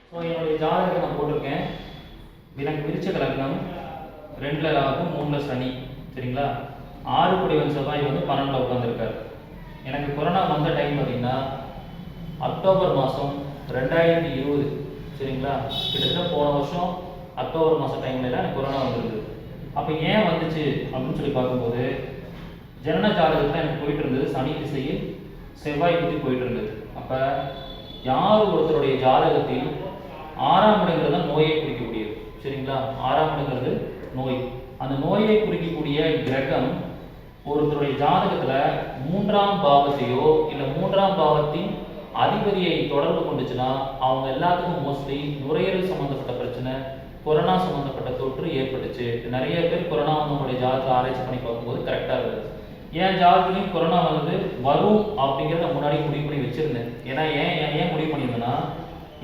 ஸோ என்னுடைய ஜாதகத்தை நான் போட்டிருக்கேன். எனக்கு விருச்சிக லக்னம், 2ல் ராகு, 3ல் சனி. சரிங்களா? 6 குடைவன் செவ்வாய் வந்து 12ல் உட்காந்துருக்கார். எனக்கு கொரோனா வந்த டைம் பார்த்தீங்கன்னா அக்டோபர் மாதம் 2020. சரிங்களா? கிட்டத்தட்ட போன வருஷம் அக்டோபர் மாதம் டைம்ல எனக்கு கொரோனா வந்துருது. அப்போ ஏன் வந்துச்சு அப்படின்னு சொல்லி பார்க்கும்போது, ஜனன ஜாதகத்தில் எனக்கு போயிட்டு இருந்தது சனி திசையில் செவ்வாய் புத்தி போயிட்டு இருந்தது. அப்போ யார் ஒருத்தருடைய ஜாதகத்தில் 6ஆம் இடங்கிறது தான் நோயை குறிக்கக்கூடியது. சரிங்களா? 6ஆம் இடங்கிறது நோய். அந்த நோயை குறிக்கக்கூடிய கிரகம் ஒருத்தருடைய ஜாதகத்தில் 3ஆம் பாவத்தையோ இல்லை 3ஆம் பாவத்தின் அதிபதியை தொடர்பு கொண்டுச்சுன்னா அவங்க எல்லாத்துக்கும் மோஸ்ட்லி நுரையீரல் சம்மந்தப்பட்ட பிரச்சனை, கொரோனா சம்மந்தப்பட்ட தொற்று ஏற்பட்டுச்சு. நிறைய பேர் கொரோனா நம்மளுடைய ஜாதகத்தை ஆராய்ச்சி பண்ணி பார்க்கும்போது கரெக்டாக இருக்குது. என் ஜாதகத்துலையும் கொரோனா வரும் அப்படிங்கிறத முன்னாடி முடிவு பண்ணி வச்சிருந்தேன். ஏன்னா ஏன் முடிவு பண்ணியிருந்தேன்னா,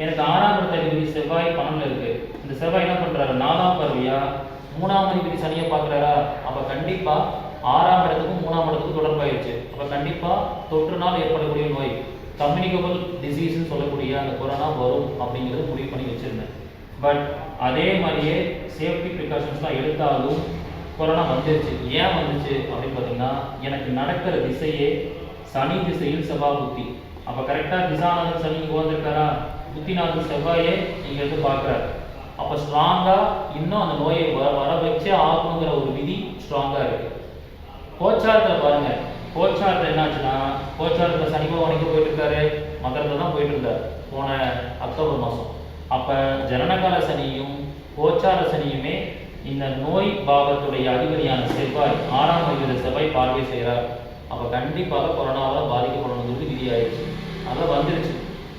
எனக்கு 6ஆம் இடத்த அதிபதி செவ்வாய் 12ல் இருக்கு. இந்த செவ்வாய் என்ன பண்றாரு, 4ஆம் பார்வையா 3ஆம் அதிபதி சனியை பார்க்குறாரா? அப்போ கண்டிப்பாக 6ஆம் இடத்துக்கும் 3ஆம் இடத்துக்கும் தொடர்பாயிருச்சு. அப்போ கண்டிப்பாக தொற்றுனால் ஏற்படக்கூடிய நோய், கம்யூனிகபிள் டிசீஸ்ன்னு சொல்லக்கூடிய அந்த கொரோனா வரும் அப்படிங்கிறது முடிவு பண்ணி வச்சிருந்தேன். பட் அதே மாதிரியே சேஃப்டி ப்ரிகாஷன்ஸ்லாம் எடுத்தாலும் கொரோனா வந்துருச்சு. ஏன் வந்துச்சு அப்படின்னு பார்த்தீங்கன்னா, எனக்கு நடக்கிற திசையே சனி திசையில் செவ்வாய் புத்தி. அப்போ கரெக்டாக திசாநாதன் சனி இங்கே வந்திருக்காரா, புத்திநாதன் செவ்வாயே இங்கே இருந்து பார்க்குறாரு. அப்போ ஸ்ட்ராங்காக இன்னும் அந்த நோயை வர வச்சே ஆகணுங்கிற ஒரு விதி ஸ்ட்ராங்காக இருக்குது. கோச்சாரத்தில் பாருங்க, கோச்சாரத்தில் என்னாச்சுன்னா, கோச்சாரத்தில் சனி பகவானுக்கு போயிட்டு இருக்காரு, மகரத்தில் தான் போயிட்டு இருந்தார் போன அக்டோபர் மாதம். அப்போ ஜனனகால சனியும் கோச்சார சனியுமே இந்த நோய் பாவத்துடைய அதிபதியான செவ்வாய் 6ஆம் அதிபதி செவ்வாய் பார்வை செய்கிறார். அப்போ கண்டிப்பாக கொரோனாவால் பாதிக்கப்படணுங்கிறது விதியாயிடுச்சு. அதெல்லாம் வந்துருச்சு.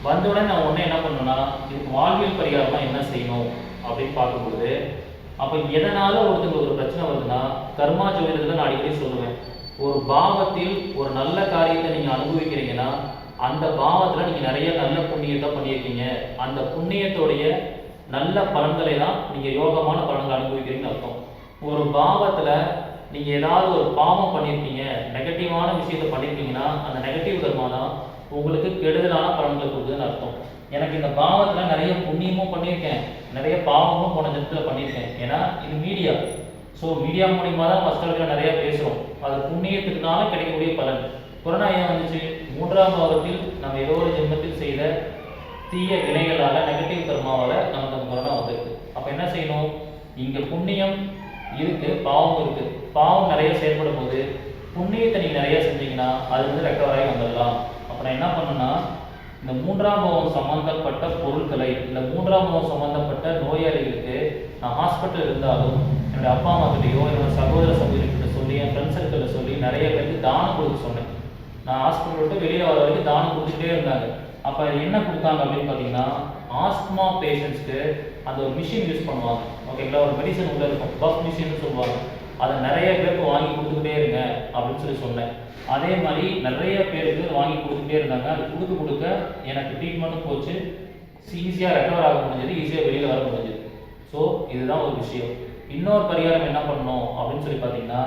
வந்தவுடனே நான் உடனே என்ன பண்ணணும்னா, இதுக்கு வாழ்வியல் பரிகாரமாக என்ன செய்யணும் அப்படின்னு பார்க்கும்போது, அப்போ எதனால ஒருத்தங்களுக்கு ஒரு பிரச்சனை வருதுன்னா, கர்மா ஜோதிடத்தில் நான் அடிக்கடி சொல்லுவேன், ஒரு பாவத்தில் ஒரு நல்ல காரியத்தை நீங்கள் அனுபவிக்கிறீங்கன்னா அந்த பாவத்தில் நீங்கள் நிறைய நல்ல புண்ணியத்தை பண்ணியிருக்கீங்க. அந்த புண்ணியத்தோடைய நல்ல பலன்களை தான் நீங்கள் யோகமான பலன்களை அனுபவிக்கிறீங்கன்னு அர்த்தம். ஒரு பாவத்தில் நீங்கள் ஏதாவது ஒரு பாவம் பண்ணியிருக்கீங்க, நெகட்டிவான விஷயத்தை பண்ணியிருக்கீங்கன்னா அந்த நெகட்டிவ் கர்மா தான் உங்களுக்கு கெடுதலான பலன்களை கொடுக்குதுன்னு அர்த்தம். எனக்கு இந்த பாவத்தில் நிறைய புண்ணியமும் பண்ணியிருக்கேன், நிறைய பாவமும் போன ஜென்மத்தில் பண்ணியிருக்கேன். ஏன்னா இது மீடியா. ஸோ மீடியா மூலிமா தான் அஸ்ட்ராலஜியில் நிறையா பேசுகிறோம். அது புண்ணியத்துக்குனால கிடைக்கக்கூடிய பலன். கொரோனா ஏன் வந்துச்சு? 3ஆம் பாவத்தில் நம்ம ஏதோ ஒரு ஜென்மத்தில் செய்த தீய வினைகளால், நெகட்டிவ் கர்மாவால் நமக்கு அந்த கொரோனா வந்திருக்கு. அப்போ என்ன செய்யணும்? இங்கே புண்ணியம் இருக்குது, பாவம் இருக்குது. பாவம் நிறைய செயல்படும் போது புண்ணியத்தை நீங்கள் நிறைய செஞ்சீங்கன்னா அது வந்து ரெக்கவர் ஆகி வந்துடலாம். அப்போ நான் என்ன பண்ணேன்னா, இந்த 3ஆம் பாவம் சம்மந்தப்பட்ட பொருட்களை, இந்த 3ஆம் பாவம் சம்மந்தப்பட்ட நோயாளிகளுக்கு நான் ஹாஸ்பிட்டல் இருந்தாலும் என்னோடய அப்பா அம்மா கிட்டையோ, என்னோட சகோதர சகோதரிகிட்ட சொல்லி, என் ஃப்ரெண்ட்ஸ் சர்க்கிளில் சொல்லி நிறைய பேருக்கு தானம் கொடுக்க சொன்னேன். நான் ஹாஸ்பிட்டல் விட்டு வெளியில் வர வரைக்கும் தானம் கொடுத்துட்டே இருந்தாங்க. அப்போ என்ன கொடுத்தாங்க அப்படின்னு பார்த்தீங்கன்னா, ஆஸ்துமா பேஷண்ட்ஸ்க்கு அந்த ஒரு மிஷின் யூஸ் பண்ணுவாங்க. ஓகேங்களா? ஒரு மெடிசன் உள்ள இருக்கும், பஃப் மிஷின்னு சொல்லுவாங்க. அதை நிறைய பேருக்கு வாங்கி கொடுத்துக்கிட்டே இருங்க அப்படின்னு சொல்லி சொன்னேன். அதே மாதிரி நிறைய பேருக்கு வாங்கி கொடுத்துட்டே இருந்தாங்க. அது கொடுக்க எனக்கு ட்ரீட்மெண்ட்டும் போச்சு, ஈஸியாக ரெக்கவர் ஆக முடிஞ்சது, ஈஸியாக வெளியில் வர முடிஞ்சது. ஸோ இதுதான் ஒரு விஷயம். இன்னொரு பரிகாரம் என்ன பண்ணணும் அப்படின்னு சொல்லி பார்த்தீங்கன்னா,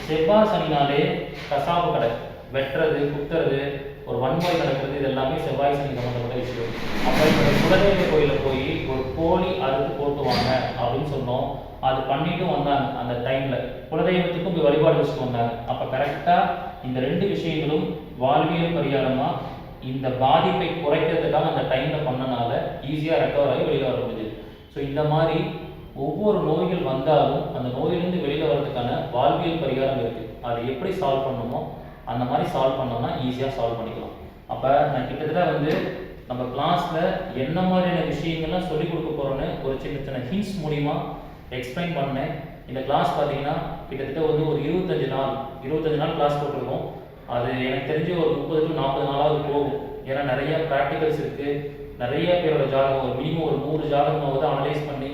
செவ்வாய் சனினாலே கசாப்பு கடை வெட்டுறது, குத்துறது, ஒரு வன்முறை நடக்கிறது, இது எல்லாமே செவ்வாய் சனி சம்மந்தப்பட்ட விஷயம். அப்போ இப்போ குலதெய்வ கோயிலில் போய் ஒரு கோழி அறுத்து போட்டுவாங்க அப்படின்னு சொன்னோம். அது பண்ணிட்டும் வந்தாங்க. அந்த டைமில் குலதெய்வத்துக்கும் போய் வழிபாடு வச்சுட்டு வந்தாங்க. அப்போ கரெக்டாக இந்த 2 விஷயங்களும் வாழ்வியல் பரிகாரமாக இந்த பாதிப்பை குறைக்கிறதுக்காக அந்த டைமில் பண்ணனால ஈஸியாக ரெக்கவர் ஆகி வெளியில் வர முடியுது. ஸோ இந்த மாதிரி ஒவ்வொரு நோய்கள் வந்தாலும் அந்த நோயிலிருந்து வெளியில் வர்றதுக்கான வாழ்வியல் பரிகாரம் இருக்குது. அதை எப்படி சால்வ் பண்ணணுமோ அந்த மாதிரி சால்வ் பண்ணோம்னா ஈஸியாக சால்வ் பண்ணிக்கலாம். அப்போ நான் கிட்டத்தட்ட வந்து நம்ம கிளாஸில் என்ன மாதிரியான விஷயங்கள்லாம் சொல்லிக் கொடுக்க போகிறோன்னு ஒரு சின்ன ஹிண்ட்ஸ் மூலிமா எக்ஸ்பிளைன் பண்ணேன். இந்த கிளாஸ் பார்த்தீங்கன்னா கிட்டத்தட்ட வந்து ஒரு 25 நாள் கிளாஸ் போட்டிருக்கோம். அது எனக்கு தெரிஞ்சு ஒரு 30 to 40 நாளாவது போகும். ஏன்னா நிறைய ப்ராக்டிகல்ஸ் இருக்குது. நிறைய பேரோட ஜாதகம், ஒரு மினிமம் ஒரு 100 ஜாதகமாவது அனலைஸ் பண்ணி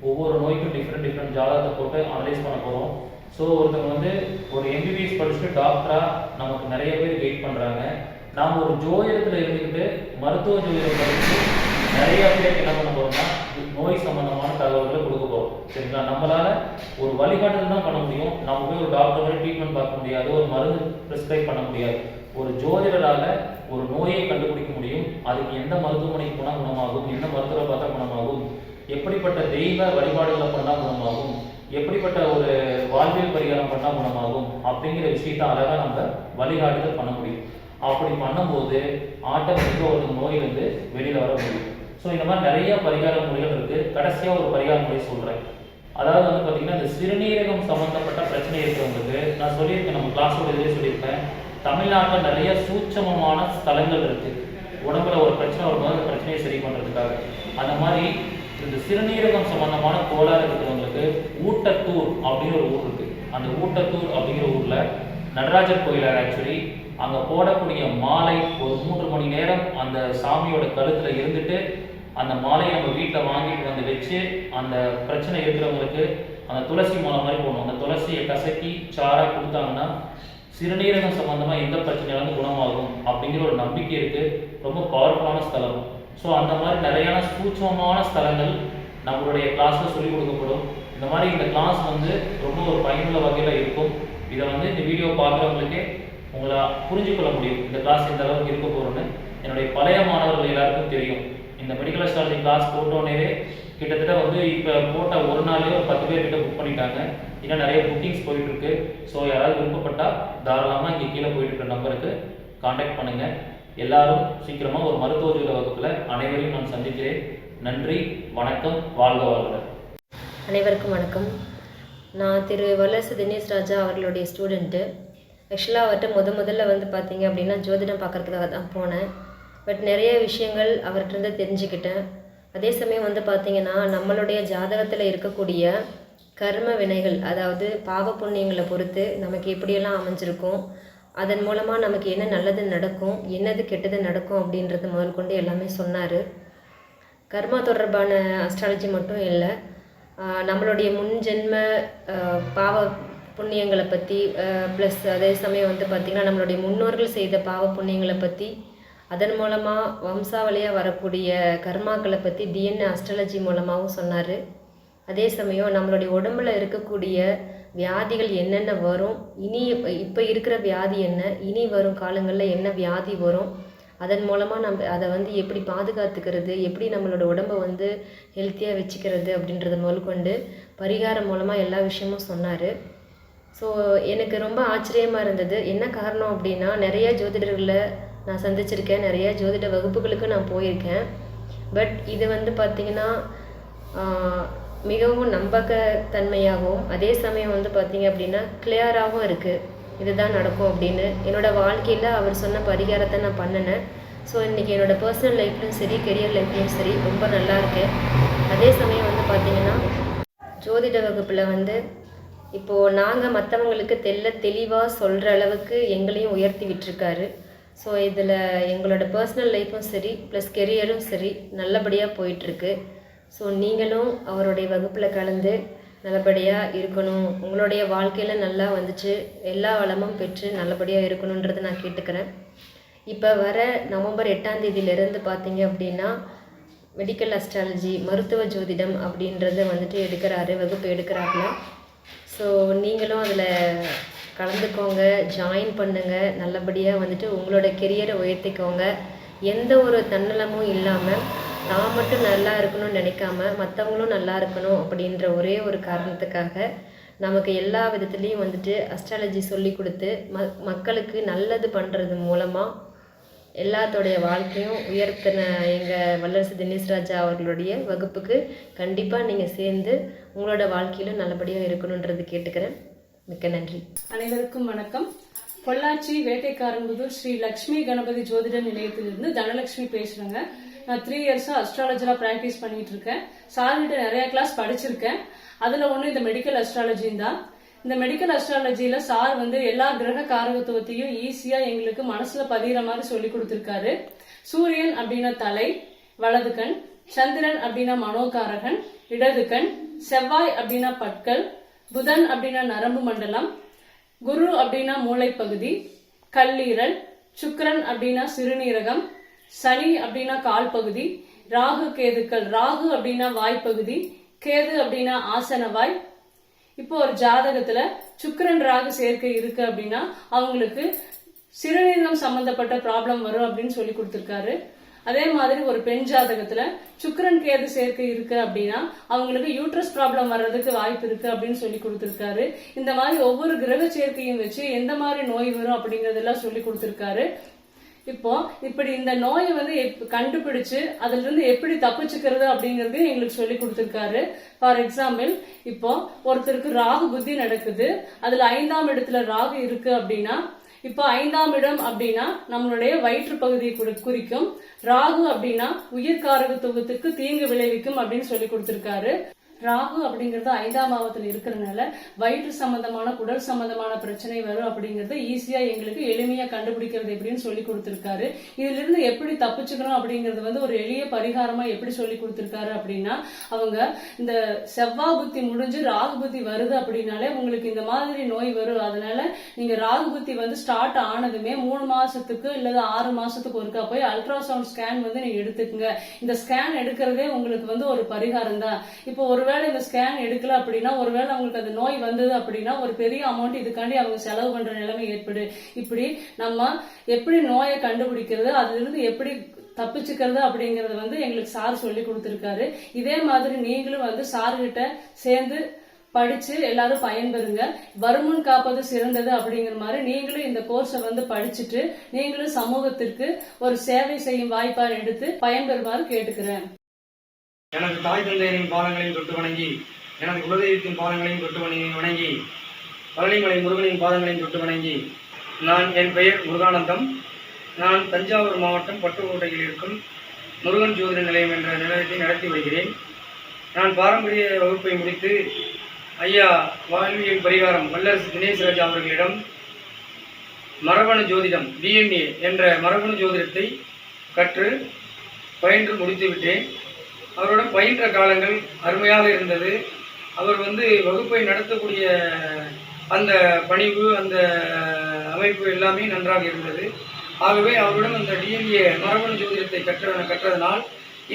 ஒவ்வொரு நோய்க்கும் டிஃப்ரெண்ட் ஜாதகத்தை போட்டு அனலைஸ் பண்ண போகிறோம். ஸோ ஒருத்தவங்க வந்து ஒரு எம்பிபிஎஸ் படிச்சுட்டு டாக்டராக நமக்கு நிறைய பேர் கைட் பண்ணுறாங்க. நாம் ஒரு ஜோதிடத்தில் இருந்துக்கிட்டு மருத்துவ ஜோதிடம் படித்து நிறைய பேருக்கு என்ன பண்ண போகிறோம்னா நோய் சம்மந்தமான தகவல்களை கொடுக்க போகிறோம். சரிங்களா? நம்மளால் ஒரு வழிகாட்டுதல் தான் பண்ண முடியும். நம்ம போய் ஒரு டாக்டர் மாதிரி ட்ரீட்மெண்ட் பார்க்க முடியாது, ஒரு மருந்து ப்ரிஸ்கிரைப் பண்ண முடியாது. ஒரு ஜோதிடரால் ஒரு நோயை கண்டுபிடிக்க முடியும். அதுக்கு எந்த மருத்துவமனைக்கு போனால் குணமாகும், எந்த மருத்துவரை பார்த்தா குணமாகும், எப்படிப்பட்ட தெய்வ வழிபாடுகளை பண்ணால் குணமாகும், எப்படிப்பட்ட ஒரு வாழ்வியல் பரிகாரம் பண்ணால் குணமாகும் அப்படிங்கிற விஷயத்தை அழகாக நம்ம வழிகாட்டுதல் பண்ண முடியும். அப்படி பண்ணும்போது ஆட்டோமேட்டிக்காக ஒரு நோயிலிருந்து வெளியில் வர முடியும். ஸோ இந்த மாதிரி நிறைய பரிகார முறைகள் இருக்குது. கடைசியாக ஒரு பரிகார முறை சொல்கிறேன். அதாவது வந்து பார்த்திங்கன்னா, இந்த சிறுநீரகம் சம்மந்தப்பட்ட பிரச்சனை இருக்கிறவங்களுக்கு நான் சொல்லியிருக்கேன், நம்ம கிளாஸோட இதிலே சொல்லியிருப்பேன், தமிழ்நாட்டில் நிறைய சூட்சமமான ஸ்தலங்கள் இருக்குது. உடம்புல ஒரு பிரச்சனை வரும்போது அந்த பிரச்சனையை சரி பண்ணுறதுக்காக. அந்த மாதிரி இந்த சிறுநீரகம் சம்பந்தமான கோளாறு இருக்கிறவங்களுக்கு ஊட்டத்தூர் அப்படின்னு ஒரு ஊர் இருக்குது. அந்த ஊட்டத்தூர் அப்படிங்கிற ஊரில் நடராஜர் கோயிலாக ஆக்சுவலி அங்கே போடக்கூடிய மாலை ஒரு 3 மணி நேரம் அந்த சாமியோட கழுத்தில் இருந்துட்டு அந்த மாலையை நம்ம வீட்டில் வாங்கிட்டு வந்து வச்சு அந்த பிரச்சனை இருக்கிறவங்களுக்கு அந்த துளசி மாலை மாதிரி போடணும். அந்த துளசியை கசக்கி சாராக கொடுத்தாங்கன்னா சிறுநீரகம் சம்பந்தமாக எந்த பிரச்சனையாலும் குணமாகும் அப்படிங்கிற ஒரு நம்பிக்கை இருக்குது. ரொம்ப பவர்ஃபுல்லான ஸ்தலம். ஸோ அந்த மாதிரி நிறையான சூட்சமமான ஸ்தலங்கள் நம்மளுடைய கிளாஸில் சொல்லிக் கொடுக்கப்படும். இந்த மாதிரி இந்த கிளாஸ் வந்து ரொம்ப ஒரு பயனுள்ள வகையில் இருக்கும். இதை வந்து இந்த வீடியோ பார்க்குறவங்களுக்கே உங்களை புரிஞ்சுக்கொள்ள முடியும் இந்த கிளாஸ் எந்த அளவுக்கு இருக்க போகிறோன்னு. என்னுடைய பழைய மாணவர்கள் எல்லாருக்கும் தெரியும். இந்த மெடிக்கல் அஸ்ட்ராலஜி கிளாஸ் போட்டோன்னே கிட்டத்தட்ட வந்து இப்போ போட்ட ஒரு நாளே ஒரு 10 பேர் கிட்ட புக் பண்ணிட்டாங்க. இன்னும் நிறைய புக்கிங்ஸ் போயிட்டுருக்கு. ஸோ யாராவது விருப்பப்பட்டால் தாராளமாக இங்கே கீழே போயிட்டு இருக்கிற நம்பருக்கு காண்டாக்ட் பண்ணுங்கள். எல்லாரும் சீக்கிரமாக ஒரு மருத்துவ ஜோதிட வகுப்பில் அனைவரையும் நான் சந்திக்கிறேன். நன்றி, வணக்கம், வாழ்க வளமுடன். அனைவருக்கும் வணக்கம். நான் திரு வல்லரசு தினேஷ் ராஜா அவர்களுடைய ஸ்டூடெண்ட்டு. ஆக்சுவலாக அவர்கிட்ட முதல்ல வந்து பார்த்தீங்க அப்படின்னா ஜோதிடம் பார்க்குறதுக்காக தான் போனேன். பட் நிறைய விஷயங்கள் அவர்கிட்ட தெரிஞ்சுக்கிட்டேன். அதே சமயம் வந்து பார்த்திங்கன்னா நம்மளுடைய ஜாதகத்தில் இருக்கக்கூடிய கர்ம வினைகள், அதாவது பாவ புண்ணியங்களை பொறுத்து நமக்கு எப்படியெல்லாம் அமைஞ்சிருக்கும், அதன் மூலமாக நமக்கு என்ன நல்லது நடக்கும், என்னது கெட்டது நடக்கும் அப்படின்றது முதல் கொண்டு எல்லாமே சொன்னார். கர்மா தொடர்பான அஸ்ட்ராலஜி மட்டும் இல்லை, நம்மளுடைய முன்ஜென்ம பாவ புண்ணியங்களை பற்றி ப்ளஸ் அதே சமயம் வந்து பார்த்திங்கன்னா நம்மளுடைய முன்னோர்கள் செய்த பாவ புண்ணியங்களை பற்றி, அதன் மூலமாக வம்சாவளியாக வரக்கூடிய கர்மாக்களை பற்றி டிஎன்ஏ அஸ்ட்ராலஜி மூலமாகவும் சொன்னார். அதே சமயம் நம்மளுடைய உடம்பில் இருக்கக்கூடிய வியாதிகள் என்னென்ன வரும், இனி இப்போ இருக்கிற வியாதி என்ன, இனி வரும் காலங்களில் என்ன வியாதி வரும், அதன் மூலமாக நம்ம அதை வந்து எப்படி பாதுகாத்துக்கிறது, எப்படி நம்மளோட உடம்பை வந்து ஹெல்த்தியாக வச்சுக்கிறது அப்படின்றத முதற்கொண்டு பரிகாரம் மூலமாக எல்லா விஷயமும் சொன்னார். ஸோ எனக்கு ரொம்ப ஆச்சரியமாக இருந்தது. என்ன காரணம் அப்படின்னா, நிறைய ஜோதிடர்களை நான் சந்திச்சிருக்கேன், நிறைய ஜோதிட வகுப்புகளுக்கு நான் போயிருக்கேன். பட் இது வந்து பார்த்திங்கன்னா மிகவும் நம்பகத்தன்மையாகவும் அதே சமயம் வந்து பார்த்திங்க அப்படின்னா கிளியராகவும் இருக்குது. இதுதான் நடக்கும் அப்படின்னு என்னோடய வாழ்க்கையில் அவர் சொன்ன பரிகாரத்தை நான் பண்ணினேன். ஸோ இன்றைக்கி என்னோடய பர்சனல் லைஃப்லையும் சரி, கெரியர் லைஃப்லையும் சரி ரொம்ப நல்லா இருக்கேன். அதே சமயம் வந்து பார்த்திங்கன்னா ஜோதிட வகுப்பில் வந்து இப்போது நாங்கள் மற்றவங்களுக்கு தெளிவாக சொல்கிற அளவுக்கு எங்களையும் உயர்த்தி விட்டுருக்காரு. ஸோ இதில் எங்களோட பர்சனல் லைஃப்பும் சரி ப்ளஸ் கெரியரும் சரி நல்லபடியாக போயிட்டுருக்கு. ஸோ நீங்களும் அவருடைய வகுப்பில் கலந்து நல்லபடியாக இருக்கணும், உங்களுடைய வாழ்க்கையில் நல்லா வந்துச்சு எல்லா வளமும் பெற்று நல்லபடியாக இருக்கணுன்றதை நான் கேட்டுக்கிறேன். இப்போ வர நவம்பர் 8ஆம் தேதியிலேருந்து பார்த்தீங்க அப்படின்னா மெடிக்கல் அஸ்ட்ராலஜி, மருத்துவ ஜோதிடம் அப்படின்றத வந்துட்டு வகுப்பு எடுக்கிறாப்புல. ஸோ நீங்களும் அதில் கலந்துக்கோங்க, ஜாயின் பண்ணுங்கள், நல்லபடியாக வந்துட்டு உங்களோட கெரியரை உயர்த்திக்கோங்க. எந்த ஒரு தன்னலமும் இல்லாமல் நான் மட்டும் நல்லா இருக்கணும்னு நினைக்காம மற்றவங்களும் நல்லா இருக்கணும் அப்படின்ற ஒரே ஒரு காரணத்துக்காக நமக்கு எல்லா விதத்துலேயும் வந்துட்டு அஸ்ட்ராலஜி சொல்லி கொடுத்து மக்களுக்கு நல்லது பண்ணுறது மூலமாக எல்லாத்தோடைய வாழ்க்கையும் உயர்த்தின எங்கள் வல்லரசு தினேஷ் ராஜா அவர்களுடைய வகுப்புக்கு கண்டிப்பாக நீங்கள் சேர்ந்து உங்களோட வாழ்க்கையிலும் நல்லபடியாக இருக்கணுன்றது கேட்டுக்கிறேன். மிக்க நன்றி. அனைவருக்கும் வணக்கம். பொள்ளாச்சி வேட்டைக்காரன்புதூர் ஸ்ரீ லட்சுமி கணபதி ஜோதிட நிலையத்திலிருந்து தனலட்சுமி பேசுறேங்க. நான் 3 இயர்ஸா அஸ்ட்ராலஜரா பிராக்டிஸ் பண்ணிட்டு இருக்கேன். சார்கிட்ட நிறைய கிளாஸ் படிச்சிருக்கேன். அதுல ஒண்ணு இந்த மெடிக்கல் அஸ்ட்ராலஜின்னு தான். இந்த மெடிக்கல் அஸ்ட்ராலஜில சார் வந்து எல்லா கிரக காரகத்துவத்தையும் ஈஸியா எங்களுக்கு மனசுல பதிகிற மாதிரி சொல்லி கொடுத்திருக்காரு. சூரியன் அப்படின்னா தலை, வலது கண். சந்திரன் அப்படின்னா மனோகாரகன், இடது கண். செவ்வாய் அப்படின்னா பற்கள். புதன் அப்படின்னா நரம்பு மண்டலம். குரு அப்படின்னா மூளைப்பகுதி, கல்லீரல். சுக்கிரன் அப்படின்னா சிறுநீரகம். சனி அப்படின்னா கால் பகுதி. ராகு கேதுக்கள். ராகு அப்படின்னா வாய்ப்பகுதி, கேது அப்படின்னா ஆசன வாய். இப்போ ஒரு ஜாதகத்துல சுக்கிரன் ராகு சேர்க்கை இருக்கு அப்படின்னா அவங்களுக்கு சிறுநீரகம் சம்பந்தப்பட்ட ப்ராப்ளம் வரும் அப்படின்னு சொல்லி கொடுத்திருக்காரு. அதே மாதிரி ஒரு பெண் ஜாதகத்துல சுக்கிரன் கேது சேர்க்கை இருக்கு அப்படின்னா அவங்களுக்கு யூட்ரஸ் ப்ராப்ளம் வர்றதுக்கு வாய்ப்பு இருக்கு அப்படின்னு சொல்லி கொடுத்திருக்காரு. இந்த மாதிரி ஒவ்வொரு கிரக சேர்க்கையும் வச்சு எந்த மாதிரி நோய் வரும் அப்படிங்கறதெல்லாம் சொல்லி கொடுத்திருக்காரு. இப்போ இப்படி இந்த நோயை வந்து கண்டுபிடிச்சு அதுல இருந்து எப்படி தப்பிச்சுக்கிறது அப்படிங்கறது எங்களுக்கு சொல்லி கொடுத்திருக்காரு. ஃபார் எக்ஸாம்பிள், இப்போ ஒருத்தருக்கு ராகு புத்தி நடக்குது, அதுல 5ஆம் இடத்துல ராகு இருக்கு அப்படின்னா இப்போ 5ஆம் இடம் அப்படின்னா நம்மளுடைய வயிற்று பகுதியை குறிக்கும். ராகு அப்படின்னா உயிர்காரகத்துவத்துக்கு தீங்கு விளைவிக்கும் அப்படின்னு சொல்லி கொடுத்திருக்காரு. ராகு அப்படிங்கறது 5ஆம் பாவத்துல இருக்கிறதுனால வயிற்று சம்பந்தமான குடல் சம்பந்தமான பிரச்சனை வரும் அப்படிங்கறது ஈஸியா எங்களுக்கு எளிமையா கண்டுபிடிக்கிறது எப்படின்னு சொல்லி கொடுத்திருக்காரு. இதுல இருந்து எப்படி தப்பிச்சுக்கணும் அப்படிங்கறது வந்து ஒரு எளிய பரிகாரமா எப்படி சொல்லி கொடுத்திருக்காரு அப்படின்னா, அவங்க இந்த செவ்வாய் புத்தி முடிஞ்சு ராகு புத்தி வருது அப்படின்னாலே உங்களுக்கு இந்த மாதிரி நோய் வரும். அதனால நீங்க ராகு புத்தி வந்து ஸ்டார்ட் ஆனதுமே 3 மாசத்துக்கு இல்ல 6 மாசத்துக்கு ஒருக்கா போய் அல்ட்ராசவுண்ட் ஸ்கேன் வந்து நீங்க எடுத்துக்கங்க. இந்த ஸ்கேன் எடுக்கிறதே உங்களுக்கு வந்து ஒரு பரிகாரம் தான். இப்போ ஒருவேளை இந்த ஸ்கேன் எடுக்கல அப்படின்னா, ஒருவேளை அவங்களுக்கு அந்த நோய் வந்தது அப்படின்னா ஒரு பெரிய அமௌண்ட் இதுக்காண்டி அவங்க செலவு பண்ற நிலைமை ஏற்படு. இப்படி நம்ம எப்படி நோயை கண்டுபிடிக்கிறது, அதுல இருந்து எப்படி தப்பிச்சுக்கிறது அப்படிங்கறது வந்து எங்களுக்கு சார் சொல்லி கொடுத்திருக்காரு. இதே மாதிரி நீங்களும் வந்து சார்கிட்ட சேர்ந்து படிச்சு எல்லாரும் பயன்பெறுங்க. வருமுன் காப்பது சிறந்தது அப்படிங்கிற மாதிரி நீங்களும் இந்த கோர்ஸை வந்து படிச்சுட்டு நீங்களும் சமூகத்திற்கு ஒரு சேவை செய்யும் வாய்ப்பா எடுத்து பயன்பெறுமாறு கேட்டுக்கிறேன். எனது தாய் தந்தையரின் பாதங்களையும் தொட்டு வணங்கி, எனது குலதெய்வத்தின் பாதங்களையும் தொட்டு வணங்கி, பழனிமலை முருகனின் பாதங்களையும் தொட்டு வணங்கி, என் பெயர் முருகானந்தம். நான் தஞ்சாவூர் மாவட்டம் பட்டுக்கோட்டையில் இருக்கும் முருகன் ஜோதிட நிலையம் என்ற நிலையத்தை நடத்தி வருகிறேன். நான் பாரம்பரிய வகுப்பை முடித்து ஐயா வாழ்வியல் பரிகாரம் வல்லரசு தினேஷ் ராஜா அவர்களிடம் மரபணு ஜோதிடம் DNA என்ற மரபணு ஜோதிடத்தை கற்று பயின்று முடித்துவிட்டேன். அவருடன் பயின்ற காலங்கள் அருமையாக இருந்தது. அவர் வந்து வகுப்பை நடத்தக்கூடிய அந்த பணிவு, அந்த அமைப்பு எல்லாமே நன்றாக இருந்தது. ஆகவே அவருடன் அந்த DNA மரபணு ஜோதிடத்தை கற்றதனால்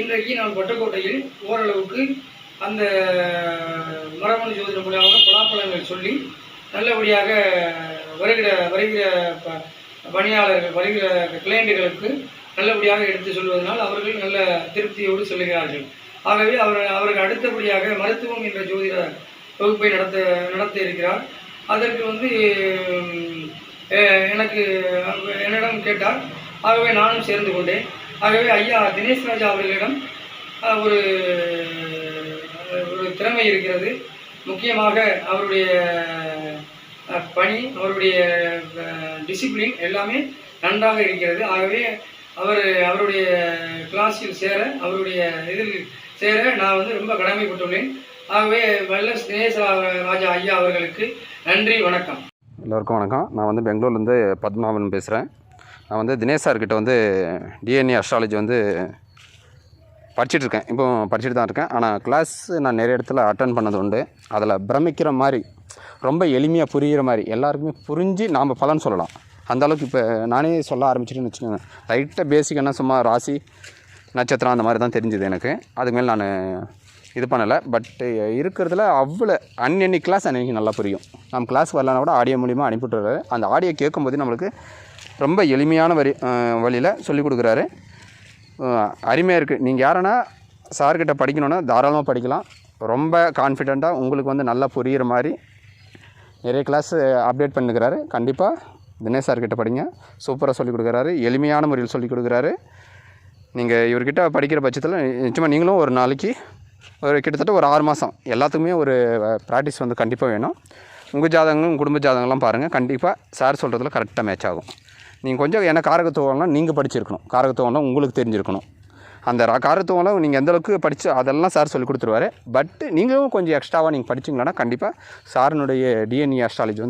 இன்றைக்கு நான் பட்டுக்கோட்டையில் ஓரளவுக்கு அந்த மரபணு ஜோதிடம் மூலமாக பலாப்பலன்கள் சொல்லி நல்லபடியாக வருகிற பணியாளர்கள், வருகிற கிளையண்டுகளுக்கு நல்லபடியாக எடுத்து சொல்வதனால் அவர்கள் நல்ல திருப்தியோடு சொல்லுகிறார்கள். ஆகவே அவர்கள் அடுத்தபடியாக மருத்துவம் என்ற ஜோதிட வகுப்பை நடத்த இருக்கிறார். அதற்கு என்னிடம் கேட்டார். ஆகவே நானும் சேர்ந்து கொண்டேன். ஆகவே ஐயா தினேஷ் ராஜா அவர்களிடம் ஒரு திறமை இருக்கிறது. முக்கியமாக அவருடைய பணி, அவருடைய டிசிப்ளின் எல்லாமே நன்றாக இருக்கிறது. ஆகவே அவருடைய கிளாஸில் அவருடைய இதில் சேர நான் ரொம்ப கடமைப்பட்டுள்ளேன். ஆகவே வல்லஸ் தினேஷ் ராஜா ஐயா அவர்களுக்கு நன்றி, வணக்கம். எல்லோருக்கும் வணக்கம். நான் பெங்களூர்லேருந்து பத்மாவன் பேசுகிறேன். நான் தினேஷ் சார்கிட்ட டிஎன்ஏ அஸ்ட்ராலஜி படிச்சுட்ருக்கேன். இப்போ படிச்சுட்டு தான் இருக்கேன். ஆனால் கிளாஸ் நான் நிறைய இடத்துல அட்டன் பண்ணது உண்டு. அதில் பிரமிக்கிற மாதிரி, ரொம்ப எளிமையாக புரிகிற மாதிரி, எல்லாருக்குமே புரிஞ்சு நாம் பலன் சொல்லலாம். அந்தளவுக்கு இப்போ நானே சொல்ல ஆரம்பிச்சிட்டேன்னு வச்சுக்கோங்க. லைட்டாக பேசிக்கான சும்மா ராசி நட்சத்திரம் அந்த மாதிரி தான் தெரிஞ்சுது எனக்கு. அதுக்கு மேலே நான் இது பண்ணலை. பட் இருக்கிறதுல அவ்வளோ அன்னன்னைக்கு கிளாஸ் அன்றைக்கி நல்லா புரியும். நம்ம கிளாஸ் வரலன்னா கூட ஆடியோ மூலிமா அனுப்பிவிட்டுறாரு. அந்த ஆடியோ கேட்கும்போது நம்மளுக்கு ரொம்ப எளிமையான வழியில் சொல்லிக் கொடுக்குறாரு. அருமையாக இருக்குது. நீங்கள் யாருன்னா சார்கிட்ட படிக்கணுன்னா தாராளமாக படிக்கலாம். ரொம்ப கான்ஃபிடெண்ட்டாக உங்களுக்கு நல்லா புரிகிற மாதிரி நிறைய கிளாஸ் அப்டேட் பண்ணிக்கிறாரு. கண்டிப்பாக தினேஷ் சார்கிட்ட படிங்க. சூப்பராக சொல்லிக் கொடுக்குறாரு. எளிமையான முறையில் சொல்லிக் கொடுக்குறாரு. நீங்கள் இவர்கிட்ட படிக்கிற பட்சத்தில் நிச்சயமாக நீங்களும் ஒரு நாளைக்கு கிட்டத்தட்ட ஒரு 6 மாதம் எல்லாத்துக்குமே ஒரு ப்ராக்டிஸ் கண்டிப்பாக வேணும். உங்கள் ஜாதகங்களும் குடும்ப ஜாதகங்கள்லாம் பாருங்கள். கண்டிப்பாக சார் சொல்கிறதுல கரெக்டாக மேட்ச் ஆகும். நீங்கள் கொஞ்சம் என்ன காரகத்துவம்லாம் நீங்கள் படிச்சிருக்கணும். காரகத்துவம்லாம் உங்களுக்கு தெரிஞ்சிருக்கணும். அந்த காரகத்துவம்லாம் நீங்கள் எந்தளவுக்கு படித்து அதெல்லாம் சார் சொல்லி கொடுத்துருவாரு. பட் நீங்களும் கொஞ்சம் எக்ஸ்ட்ராவாக நீங்கள் படிச்சிங்களா கண்டிப்பாக சாரினுடைய டிஎன்ஏ அஸ்ட்ராலஜி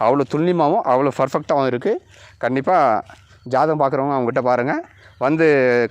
அவ்வளோ துல்லியமாகவும் அவ்வளோ பர்ஃபெக்டாகவும் இருக்குது. கண்டிப்பாக ஜாதகம் பார்க்குறவங்க அவங்ககிட்ட பாருங்கள்.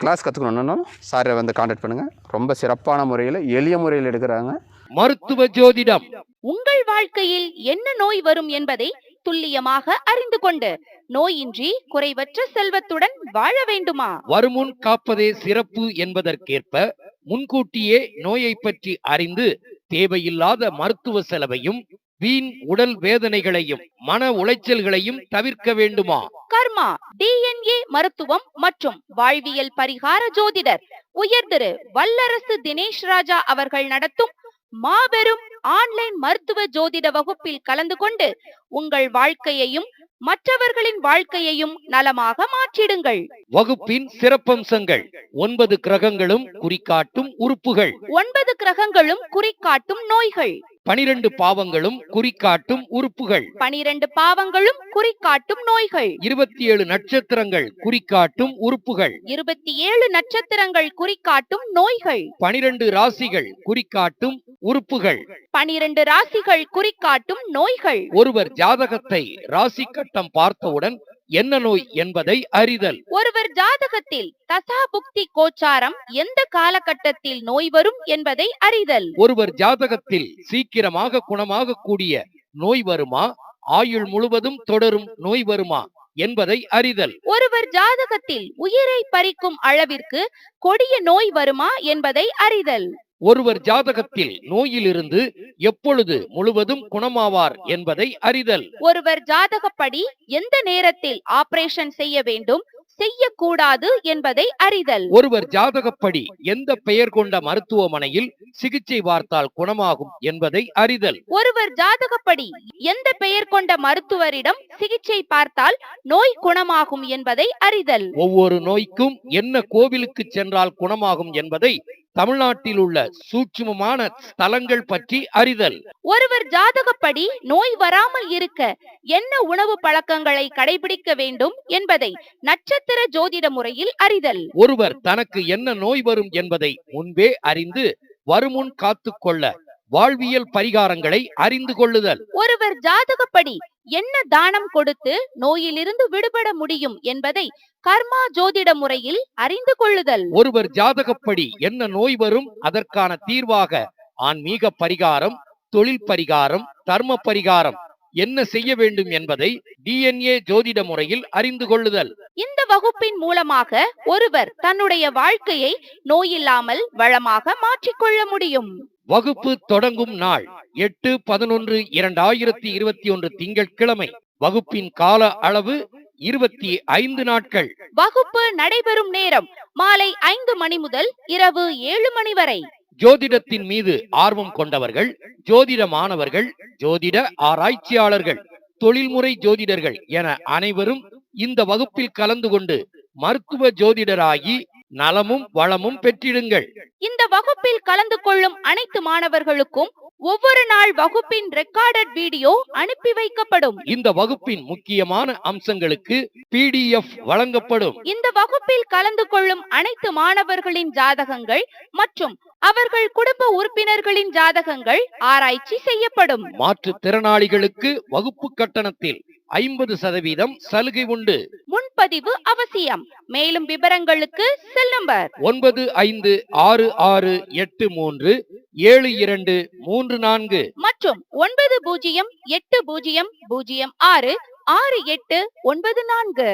கிளாஸ் கற்றுக்கணுன்னு சாரை கான்டாக்ட் பண்ணுங்கள். ரொம்ப சிறப்பான முறையில் எளிய முறையில் எடுக்கிறாங்க. மருத்துவ ஜோதிடம் உங்கள் வாழ்க்கையில் என்ன நோய் வரும் என்பதை துல்லியமாக அறிந்து கொண்டு நோயின்றி குறைவற்ற செல்வத்துடன் வாழ வேண்டுமா? வருமுன் காப்பதே சிறப்பு என்பதற்கேற்ப முன்கூட்டியே நோயை பற்றி அறிந்து தேவையில்லாத மருத்துவ செலவையும் வீண் உடல் வேதனைகளையும் மன உளைச்சல்களையும் தவிர்க்க வேண்டுமா? கர்மா டிஎன்ஏ மருத்துவம் மற்றும் வாழ்வியல் பரிகார ஜோதிடர் உயர்திரு வல்லரசு தினேஷ் ராஜா அவர்கள் நடத்தும் மாபெரும் ஆன்லைன் மருத்துவ ஜோதிட வகுப்பில் கலந்து கொண்டு உங்கள் வாழ்க்கையையும் மற்றவர்களின் வாழ்க்கையையும் நலமாக மாற்றிடுங்கள். வகுப்பின் சிறப்பம்சங்கள்: 9 கிரகங்களும் குறிக்காட்டும் உறுப்புகள், 9 கிரகங்களும் குறிக்காட்டும் நோய்கள், 12 பாவங்களும் குறிக்காட்டும் உறுப்புகள், 12 பாவங்களும் குறிக்காட்டும் நோய்கள், 27 நட்சத்திரங்கள் குறிக்காட்டும் உறுப்புகள், 27 நட்சத்திரங்கள் குறிக்காட்டும் நோய்கள், 12 ராசிகள் குறிக்காட்டும் உறுப்புகள், 12 ராசிகள் குறிக்காட்டும் நோய்கள். ஒருவர் ஜாதகத்தை ராசி கட்டம் பார்த்தவுடன் என்ன நோய் என்பதை அறிதல். ஒருவர் ஜாதகத்தில் தசா புக்தி கோச்சாரம் எந்த காலகட்டத்தில் நோய் வரும் என்பதை அறிதல். ஒருவர் ஜாதகத்தில் சீக்கிரமாக குணமாக கூடிய நோய் வருமா, ஆயுள் முழுவதும் தொடரும் நோய் வருமா என்பதை அறிதல். ஒருவர் ஜாதகத்தில் உயிரை பறிக்கும் அளவிற்கு கொடிய நோய் வருமா என்பதை அறிதல். ஒருவர் ஜாதகத்தில் நோயிலிருந்து எப்பொழுது முழுவதும் குணமாவார் என்பதை அறிதல். ஒருவர் ஜாதகப்படி எந்த நேரத்தில் ஆபரேஷன் செய்ய வேண்டும், செய்யக்கூடாது என்பதை அறிதல். ஒருவர் ஜாதகப்படி எந்த பெயர் கொண்ட மருத்துவமனையில் சிகிச்சை பார்த்தால் குணமாகும் என்பதை அறிதல். ஒருவர் ஜாதகப்படி எந்த பெயர் கொண்ட மருத்துவரிடம் சிகிச்சை பார்த்தால் நோய் குணமாகும் என்பதை அறிதல். ஒவ்வொரு நோய்க்கும் என்ன கோவிலுக்கு சென்றால் குணமாகும் என்பதை தமிழ்நாட்டில் உள்ள சூட்சுமமான ஸ்தலங்கள் பற்றி அறிதல். ஒருவர் ஜாதகப்படி நோய் வராமல் இருக்க என்ன உணவு பழக்கங்களை கடைபிடிக்க வேண்டும் என்பதை நட்சத்திர ஜோதிட முறையில் அறிதல். ஒருவர் தனக்கு என்ன நோய் வரும் என்பதை முன்பே அறிந்து வருமுன் காத்துக்கொள்ள வாழ்வியல் பரிகாரங்களை அறிந்து கொள்ளுதல். ஒருவர் ஜாதகப்படி என்ன தானம் கொடுத்து நோயிலிருந்து விடுபட முடியும் என்பதை கர்மா ஜோதிட முறையில் அறிந்து கொள்ளுதல். ஒருவர் ஜாதகப்படி என்ன நோய் வரும், அதற்கான தீர்வாக ஆன்மீக பரிகாரம், தொழில் பரிகாரம், தர்ம பரிகாரம் என்ன செய்ய வேண்டும் என்பதை டிஎன்ஏ ஜோதிட முறையில் அறிந்து கொள்ளுதல். இந்த வகுப்பின் மூலமாக ஒருவர் தன்னுடைய வாழ்க்கையை நோயில்லாமல் வளமாக மாற்றிக்கொள்ள முடியும். வகுப்பு தொடங்கும் நாள் 8/11/2021 திங்கட்கிழமை. வகுப்பின் கால அளவு 25 நாட்கள். வகுப்பு நடைபெறும் நேரம் மாலை 5 மணி முதல் இரவு 7 மணி வரை. ஜோதிடத்தின் மீது ஆர்வம் கொண்டவர்கள், ஜோதிட மாணவர்கள், ஜோதிட ஆராய்ச்சியாளர்கள், தொழில்முறை ஜோதிடர்கள் என அனைவரும் இந்த வகுப்பில் கலந்து கொண்டு மருத்துவ ஜோதிடராகி நலமும் வளமும் பெற்றிடுங்கள். இந்த வகுப்பில் கலந்து கொள்ளும் அனைத்து மாணவர்களுக்கும் ஒவ்வொரு நாள் வகுப்பின் ரெக்கார்டட் வீடியோ அனுப்பி வைக்கப்படும். இந்த வகுப்பின் முக்கியமான அம்சங்களுக்கு PDF வழங்கப்படும். இந்த வகுப்பில் கலந்து கொள்ளும் அனைத்து மாணவர்களின் ஜாதகங்கள் மற்றும் அவர்கள் குடும்ப உறுப்பினர்களின் ஜாதகங்கள் ஆராய்ச்சி செய்யப்படும். மாற்றுத்திறனாளிகளுக்கு வகுப்பு கட்டணத்தில் 50% சலுகை உண்டு. முன்பதிவு அவசியம். மேலும் விவரங்களுக்கு செல் நம்பர் 9568372234 மற்றும் 9080066894.